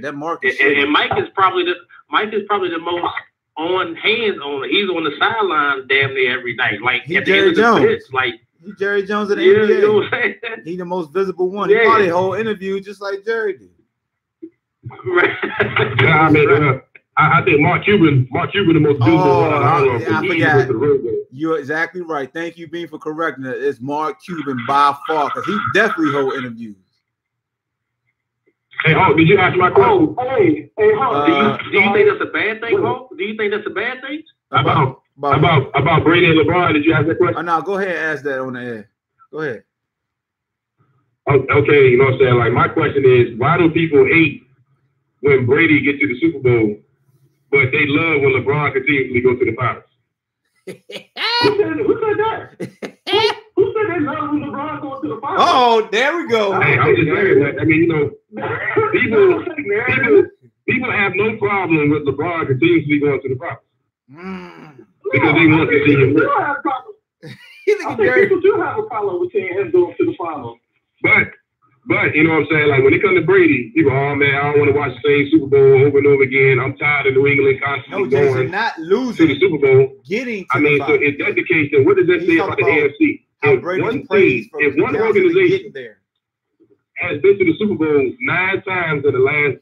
that market. And Mike is probably the most on hands owner. He's on the sideline damn near every night. Like he at the Jerry end of the Jones. pitch, like he Jerry Jones of the NBA. NBA. You know what I'm saying? He the most visible one. He probably whole interview just like Jerry did. Right. I think Mark Cuban the most visible one. I forgot. You're exactly right. Thank you, Bean, for correcting it. It's Mark Cuban by far, because he definitely hold interviews. Hey, Hawk, did you ask my question? Hey, Hawk. Do you think that's a bad thing, Hawk? Do you think that's a bad thing? About Brady and LeBron, did you ask that question? Oh, no, go ahead and ask that on the air. Go ahead. Okay, you know what I'm saying? Like, my question is, why do people hate when Brady gets to the Super Bowl, but they love when LeBron continuously goes to the finals? Who said that? Who said they love when LeBron goes to the finals? Oh, there we go. Hey, I'm just saying that. I mean, you know, people have no problem with LeBron continuously going to the finals. Because they want to see him win. I think people do have a problem with seeing him going to the finals. But you know what I'm saying? Like when it comes to Brady, people, oh man, I don't want to watch the same Super Bowl over and over again. I'm tired of New England constantly going not losing to the Super Bowl. Getting to I mean, so if that's the case, then what does that say about the AFC? If one organization has been to the Super Bowl 9 times in the last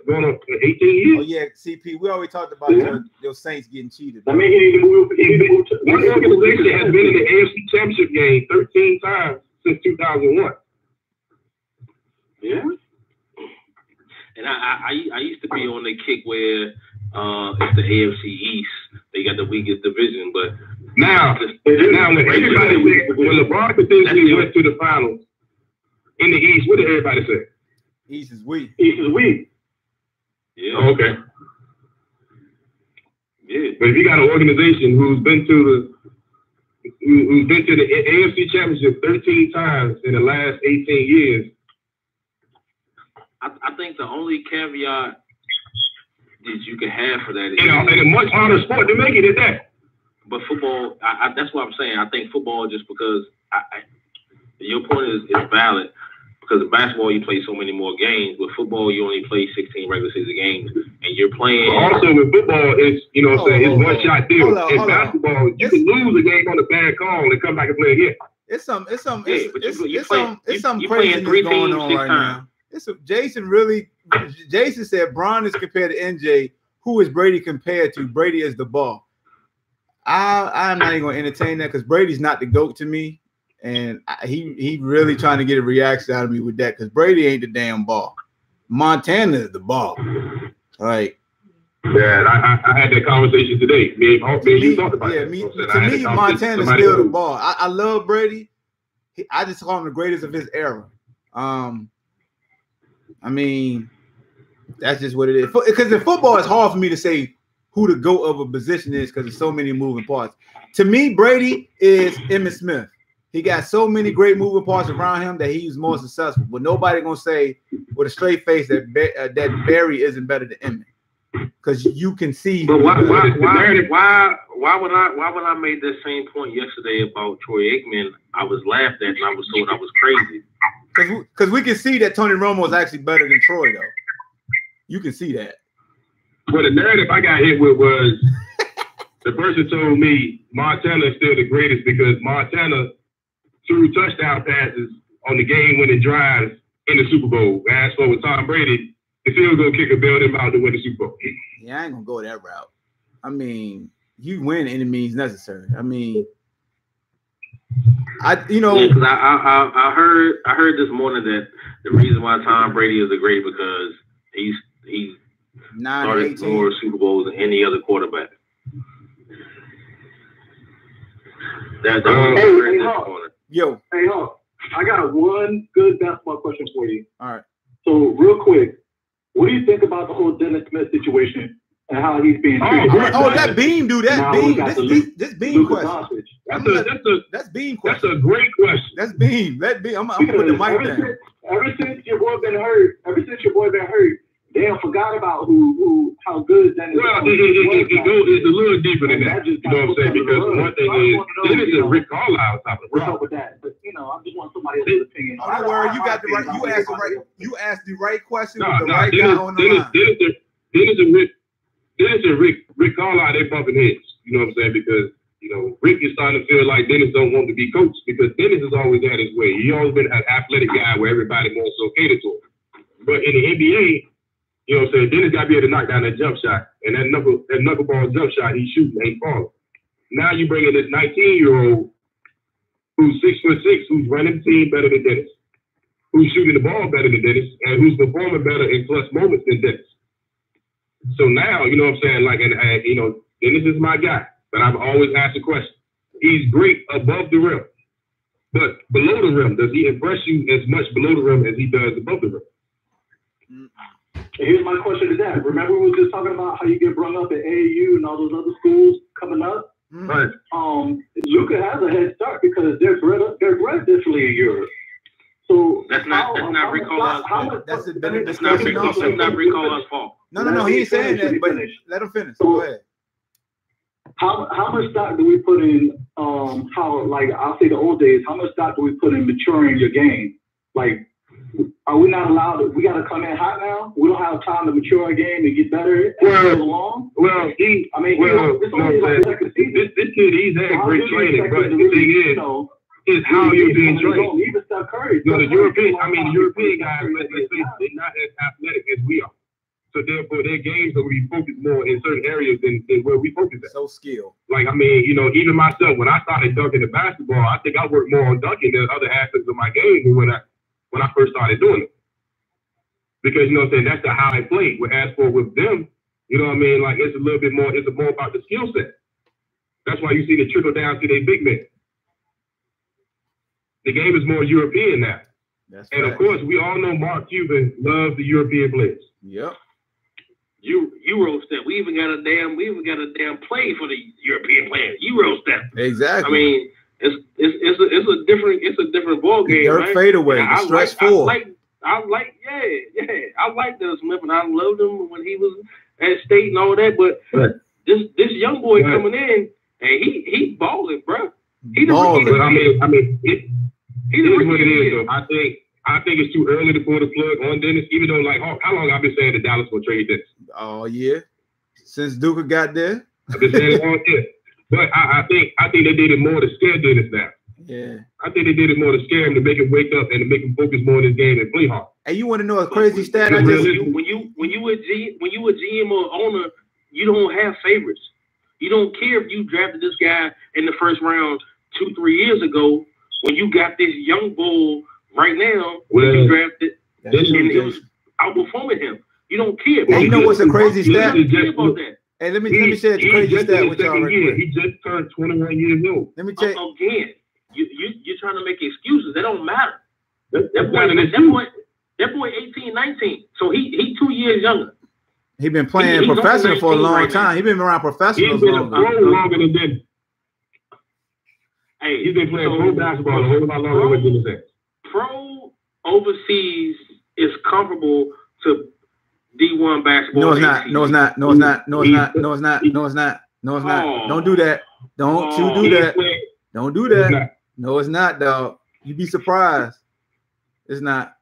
going on 18 years. Oh yeah, CP. We already talked about your Saints getting cheated. I mean, one organization has been in the AFC Championship game 13 times since 2001. Yeah. And I used to be on the kick where it's the AFC East. They got the weakest division, but now when LeBron potentially went to the finals in the East, what did everybody say? East is weak. East is weak. Yeah. Oh, okay. Yeah. But if you got an organization who's been to the AFC Championship 13 times in the last 18 years. I think the only caveat that you can have for that is in a much harder sport to make it at that. But football, that's what I'm saying. I think football, just because your point is valid, because in basketball you play so many more games. With football, you only play 16 regular season games, and you're playing. But also with football, it's it's one shot deal. In basketball, you can lose a game on a bad call and come back and play again. It's some crazy going on right now. Jason said Bron is compared to NJ. Who is Brady compared to? Brady is the ball. I'm not even going to entertain that because Brady's not the GOAT to me. And he really trying to get a reaction out of me with that because Brady ain't the damn ball. Montana is the ball. Like, yeah, I had that conversation today. You talked about it. To me, Montana's still the ball. I love Brady. I just call him the greatest of his era. I mean, that's just what it is. Because in football, it's hard for me to say who the GOAT of a position is because there's so many moving parts. To me, Brady is Emmitt Smith. He got so many great moving parts around him that he's more successful. But nobody gonna say with a straight face that Barry isn't better than Emmett, because you can see. But why would I make that same point yesterday about Troy Aikman? I was laughed at and I was told I was crazy. Because we can see that Tony Romo is actually better than Troy, though. You can see that. Well, the narrative I got hit with was the person told me Montana is still the greatest because Montana threw touchdown passes on the game-winning drives in the Super Bowl. As for with Tom Brady, the field goal kicker bailed him out to win the Super Bowl. Yeah, I ain't gonna go that route. I mean, you win any means necessary. I mean, because I heard this morning that the reason why Tom Brady is a great because he's started more Super Bowls than any other quarterback. That Yo, hey, Hawk, I got one good basketball question for you. All right. So, real quick, what do you think about the whole Dennis Smith situation and how he's being treated? That Beam, dude. That Beam. This Beam question. That's Beam question. That's a great question. That's Beam. I'm gonna put the mic down. Ever since your boy been hurt, they forgot about how good Dennis. Well, it's a little deeper than that. You know what I'm saying? Because one thing is, Dennis is Rick Carlisle type of problem. With that, but I just want somebody else's opinion. Don't worry, you got the right. You asked the right question with the right guy on the line. Dennis and Rick Carlisle, they bumping heads. You know what I'm saying? Because Rick is starting to feel like Dennis don't want to be coached because Dennis has always had his way. He always been an athletic guy where everybody wants to cater to him. But in the NBA. You know what I'm saying? Dennis got to be able to knock down that jump shot. And that knuckleball jump shot he's shooting ain't falling. Now you bring in this 19-year-old who's 6'6", who's running the team better than Dennis, who's shooting the ball better than Dennis, and who's performing better in clutch moments than Dennis. So now, you know what I'm saying? Like, and Dennis is my guy. But I've always asked the question. He's great above the rim. But below the rim, does he impress you as much below the rim as he does above the rim? Here's my question to that. Remember we were just talking about how you get brought up at AAU and all those other schools coming up? Right. Luka has a head start because they're residentially in Europe. So that's not Rick Carlisle's fault. That's not Rick Carlisle's fault. No, he ain't saying that, but let him finish. Go ahead. How much stock do we put in I'll say the old days, how much stock do we put in maturing your game? Like, are we not allowed we got to come in hot now? We don't have time to mature our game and get better as we go along? This kid, he's had great training, but the thing is how you're being trained. The European guys, let's say, they're not as athletic as we are. So therefore, their games are we focus more in certain areas than where we focus at. So skilled. Like, even myself, when I started dunking the basketball, I think I worked more on dunking than other aspects of my game than when I first started doing it. Because, you know what I'm saying, that's how I played. As for with them, you know what I mean, like it's a little bit more, it's more about the skill set. That's why you see the trickle down to their big men. The game is more European now. Of course, we all know Mark Cuban loves the European players. Yep. Euro step. We even got a damn play for the European players. Euro step. Exactly. I mean, it's a different ball game. Dirt fadeaway, the stretch four. I like Dennis Smith, and I loved him when he was at State and all that. But this young boy coming in, and he balling, bro. He's balling. It is what it is. Though. I think it's too early to pull the plug on Dennis. Even though, like, how long I've been saying that Dallas will trade Dennis? Oh yeah, since Duka got there. I've been saying it all year. But I think they did it more to scare Dennis now. Yeah. I think they did it more to scare him, to make him wake up and to make him focus more on his game and play hard. Hey, you want to know a crazy stat? When you a GM or owner, you don't have favorites. You don't care if you drafted this guy in the first round 2-3 years ago. When you got this young bull right now, you drafted, and it was outperforming him. You don't care. Hey, you know what's a crazy stat? You don't care about that. Hey, let me share the crazy stat with y'all right quick. He just turned 21 years old. Let me tell you. Again, you're trying to make excuses. They don't matter. That boy 18, 19. So he 2 years younger. He been playing professional for a long time. He been around professionals longer than Dennis. Hey, he's been playing pro basketball a whole lot longer than that. Pro overseas is comparable to D1 basketball. No, it's not. No, it's not. No, it's not. No, it's not. No, it's not. No, it's not. No, it's not. Don't do that. Don't you do that. Don't do that. No, it's not, dog. You'd be surprised. It's not.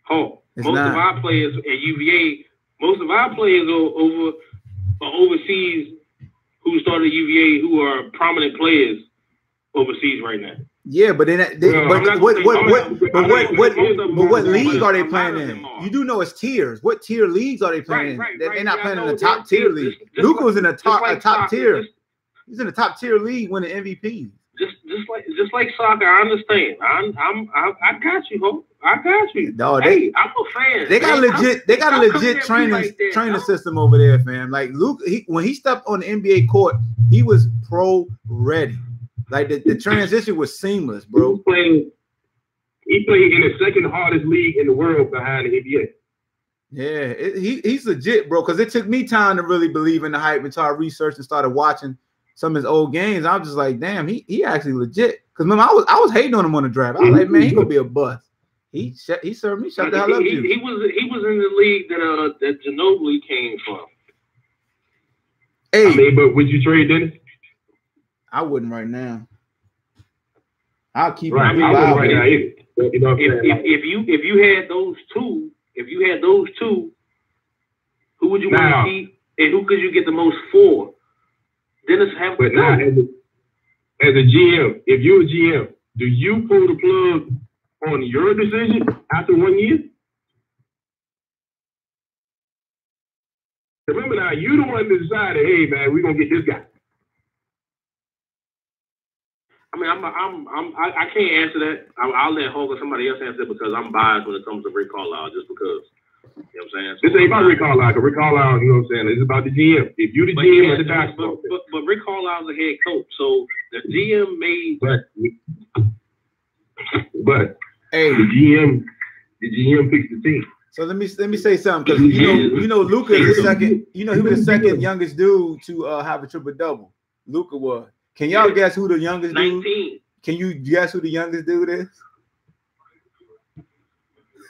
Oh, most of our players at UVA, most of our players are overseas who started at UVA who are prominent players overseas right now. Yeah, but then what league are they playing in? You do know it's tiers. What tier leagues are they playing in? They're not playing in the top tier league. Luka was in the top tier. He's in the top tier league winning MVP. Just like soccer, I understand. I got you, Hope. I got you. No, hey, I'm a fan. They got a legit training system over there, fam. Like Luke, when he stepped on the NBA court, he was pro ready. Like the transition was seamless, bro. He played in the second hardest league in the world behind the NBA. Yeah, he's legit, bro. Because it took me time to really believe in the hype until I researched and started watching some of his old games. I was just like, damn, he actually legit. Because remember, I was hating on him on the draft. I was like, man, he gonna be a bust. He served me. Shut the hell up, dude. He was in the league that Ginobili came from. Hey, but would you trade Dennis? I wouldn't right now. I'll keep right. him right now. If you had those two, who would you want to keep, and who could you get the most for? Dennis have to now, as a GM, if you're a GM, do you pull the plug on your decision after 1 year? Remember now, you the one that decided, hey man, we're gonna get this guy. I mean, I can't answer that. I'll let Hogan or somebody else answer it because I'm biased when it comes to Rick Carlisle, just because. You know what I'm saying? This ain't about Rick Carlisle, because Rick Carlisle, you know what I'm saying? It's about the GM. If you the GM of the basketball. But Rick Carlisle's a head coach, so the GM made. But hey, the GM picks the team. So let me say something, because you know Luka is the second. You know he was the second youngest dude to have a triple double. Luka was. Can y'all guess who the youngest 19. dude? Can you guess who the youngest dude is?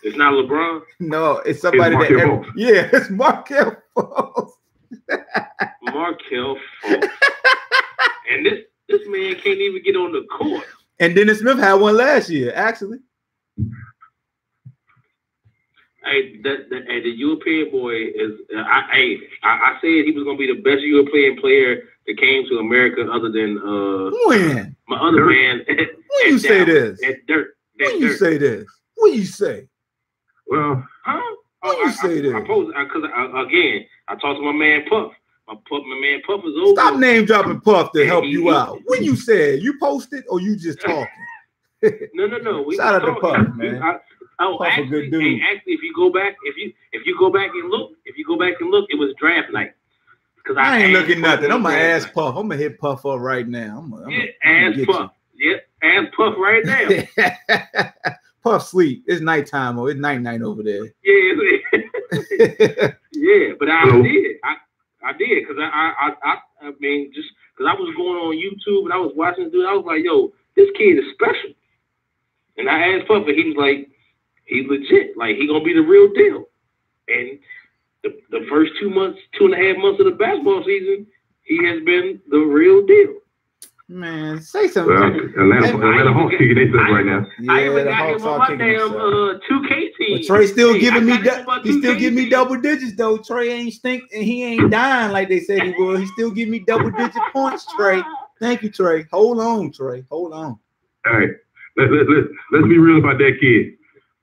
It's not LeBron. No, it's somebody it's Markelle Fultz. Markelle Fultz. And this man can't even get on the court. And Dennis Smith had one last year, actually. Hey, the European boy is. I said he was gonna be the best European player that came to America, other than when my other man. When you say this? When you say this? What you say? Well, when you say this? Because again, I talked to my man Puff. My man Puff is over. Stop name dropping Puff to help you out. When you said you posted or you just talking? No. Shout out to Puff, man. Puff actually, a good dude. Actually, if you go back and look, it was draft night. I ain't looking nothing. I'm gonna ask Puff. I'm gonna hit Puff up right now. Ask Puff. Yeah, ask Puff right now. Puff sleep. It's nighttime. It's night over there. Yeah. Yeah, but I did because I mean, just because I was going on YouTube and I was watching the dude, I was like, yo, this kid is special. And I asked Puff, and he was like, he's legit. Like, he gonna be the real deal. And the first 2.5 months of the basketball season, he has been the real deal. Man, say something. Well, Atlanta Hawks kicking their butt right now. Yeah, I even got him on my damn 2K team. But Trey still giving me double digits though. Trey ain't stink and he ain't dying like they said he would. He still give me double digit points, Trey. Thank you, Trey. Hold on, Trey. Hold on. All right, let's be real about that kid.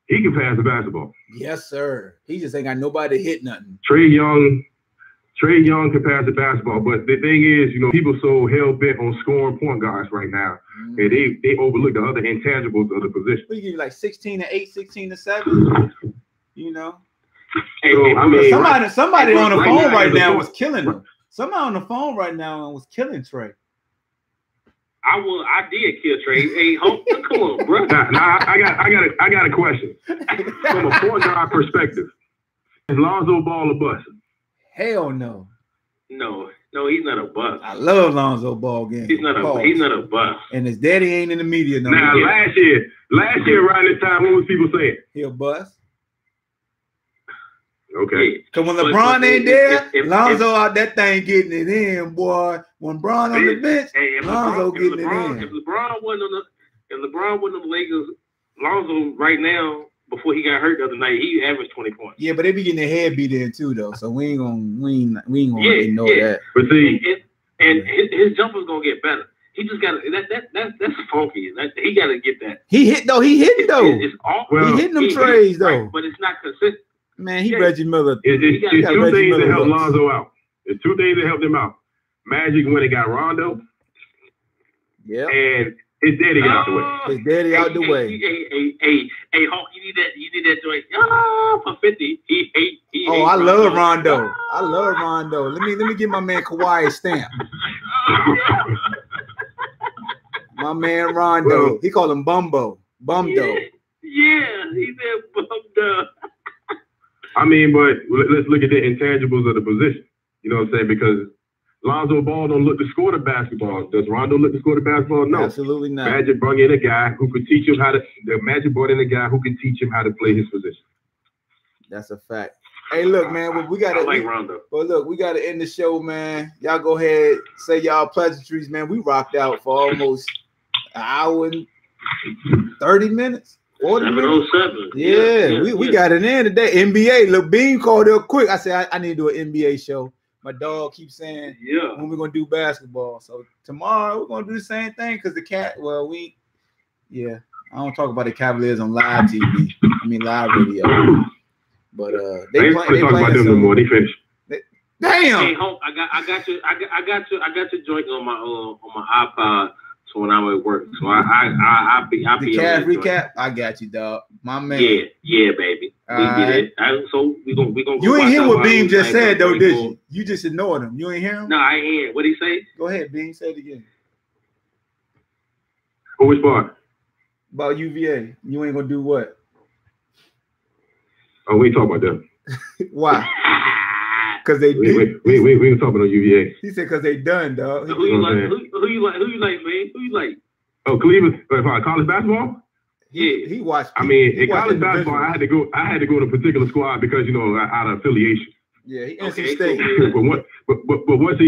He can pass the basketball. Yes, sir. He just ain't got nobody to hit nothing. Trey Young can pass the basketball, but the thing is, you know, people so hell bent on scoring point guards right now, and they overlook the other intangibles of the position. We give you like 16-8, 16-7. You know. So, I mean, somebody on the phone right now was killing him. Somebody on the phone right now was killing Trey. I did kill Trey. Hey, come on, bro. Now, I got a question. From a point guard perspective, is Lonzo Ball a bust? Hell no. No. No, he's not a bust. I love Lonzo Ball game. He's not a bust. And his daddy ain't in the media no more. Now, last year around this time, what was people saying? He a bust. Okay. Because when LeBron ain't there, Lonzo out that thing getting it in, boy. When LeBron on the bench, Lonzo getting it in. If LeBron wasn't on the Lakers, Lonzo right now, before he got hurt the other night, he averaged 20 points. Yeah, but they be getting their head beat in too, though. So we ain't gonna ignore that. But see, and his jumper's gonna get better. He just got that's funky. He got to get that. He hitting though. He hitting them trays though. Right, but it's not consistent. Man, Reggie Miller. It's two things that help Lonzo out. It's two things that helped him out. Magic when he got Rondo. Yeah. And his daddy got out the way. His daddy out the way. Hey, Hawk, you need that joint. For 50. I love Rondo. I love Rondo. Let me get my man Kawhi a stamp. My man Rondo. He called him Bumdo. Yeah, he said Bumdo. I mean, but let's look at the intangibles of the position. You know what I'm saying? Because Lonzo Ball don't look to score the basketball. Does Rondo look to score the basketball? No. Absolutely not. Magic brought in a guy who could teach him how to teach him how to play his position. That's a fact. Hey, look, man, we got Rondo. But look, we got to end the show, man. Y'all go ahead, say y'all pleasantries, man. We rocked out for almost an hour and 30 minutes. 7:07. Yeah, we got it in today. NBA. Look, Bean called up quick. I said I need to do an NBA show. My dog keeps saying, when we're gonna do basketball. So tomorrow we're gonna do the same thing because the cat. Well, I don't talk about the Cavaliers on live TV. I mean live radio. But they talk about them no more. They finished. Damn. Hey, Hope, I got your joint on my iPod. So when I'm at work, so I be the Cavs recap. I got you, dog. My man. Yeah, baby. We did it. So we gonna. You ain't hear what Beam just said though, did you? You just ignored him. You ain't hear him? No, I ain't hear. What did he say? Go ahead, Beam. Say it again. Which part? About UVA. You ain't gonna do what? Oh, we ain't talking about them. Why? Because they we ain't talking about UVA. He said because they done, dog. Who you like, man? Who you like? Oh, Cleveland. College basketball? Yeah. He watched. I mean, in college basketball, I had to go to a particular squad because out of affiliation. Yeah, he NC State. But once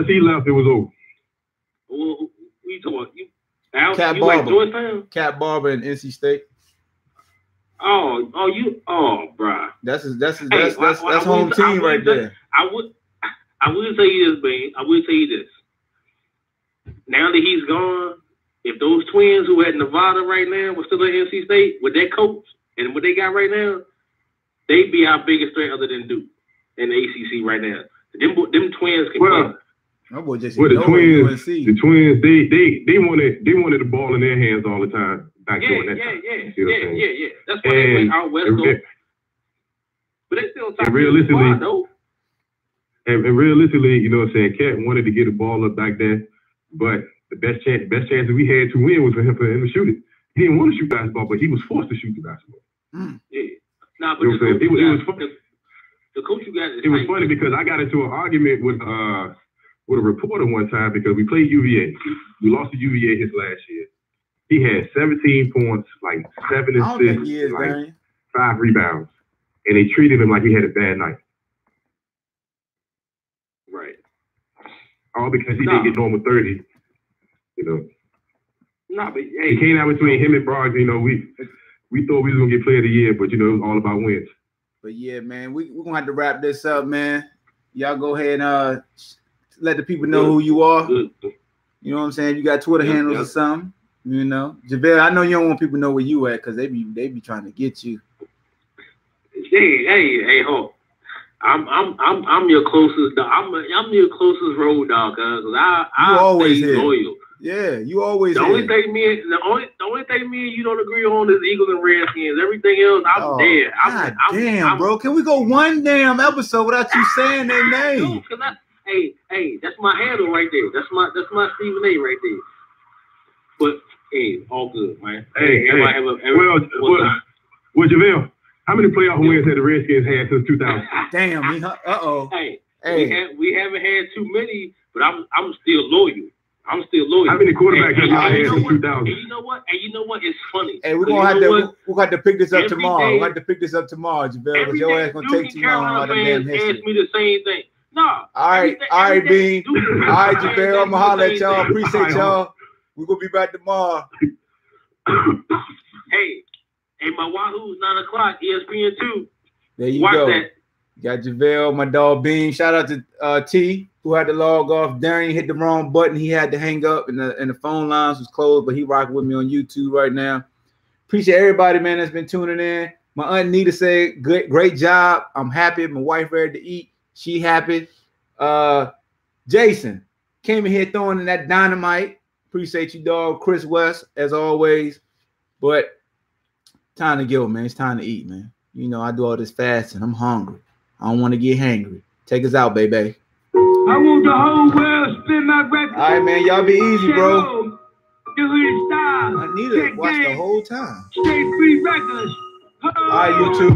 he left, it was over. Who you talking about? Cat you Barber. Like Georgetown? Cat Barber and NC State. Bruh. That's home team right there. I would tell you this, man. I would tell you this. Now that he's gone, if those twins who at Nevada right now were still at NC State with their coach and what they got right now, they'd be our biggest threat other than Duke in the ACC right now. Them twins can play. My boy just the twins, they wanted the ball in their hands all the time. Yeah. That's why they went out west. But they still talking realistically, though. And realistically, you know what I'm saying, Cat wanted to get the ball up back there, but the best chance that we had to win was for him to shoot it. He didn't want to shoot basketball, but he was forced to shoot the basketball. Yeah. Nah, but it was funny. The coach you got. It was funny because I got into an argument with a reporter one time because we played UVA. We lost to UVA his last year. He had 17 points, like 7 assists, like 5 rebounds, and they treated him like he had a bad night. Right. All because he didn't get normal 30. But it came out between him and Broggs. We thought we was gonna get Player of the Year, but it was all about wins. But yeah, man, we're gonna have to wrap this up, man. Y'all go ahead and let the people know who you are. You know what I'm saying? You got Twitter handles or something. JaVale, I know you don't want people to know where you at because they be trying to get you. Hey, Hope. I'm your closest. I'm your closest road dog, cuz I always stay loyal. Yeah, you always. The only thing me and you don't agree on is Eagles and Redskins. Everything else, I'm there. Damn, bro. Can we go one damn episode without you saying their name? Hey, that's my handle right there. That's my Stephen A right there. But hey, all good, man. Well, JaVale, how many playoff wins had the Redskins had since 2000? Damn, Hey, Hey, we haven't had too many, but I'm still loyal. I'm still loyal. How many quarterbacks have y'all had you since know 2000? And you know what? It's funny. Hey, we're gonna have to pick this up tomorrow. We'll have to pick this up tomorrow, Javale, because your ass gonna take too long on the damn history. Ask me the same thing. No. All right, Bean. All right, Javale, I'm gonna holler at y'all. Appreciate y'all. We're gonna be back tomorrow. Hey, my Wahoo's 9:00, ESPN2. There you Watch go. That. Got JaVale, my dog Bean. Shout out to T, who had to log off. Darian hit the wrong button. He had to hang up, and the phone lines was closed, but he rocking with me on YouTube right now. Appreciate everybody, man, that's been tuning in. My aunt Nita said, great job. I'm happy. My wife ready to eat. She happy. Jason came in here throwing in that dynamite. Appreciate you, dog. Chris West, as always. But time to go, man. It's time to eat, man. You know, I do all this fasting. I'm hungry. I don't want to get hangry. Take us out, baby. I want the whole world spin my record. All right, man. Y'all be easy, bro. I need to watch the whole time. Stay free records. All right, YouTube.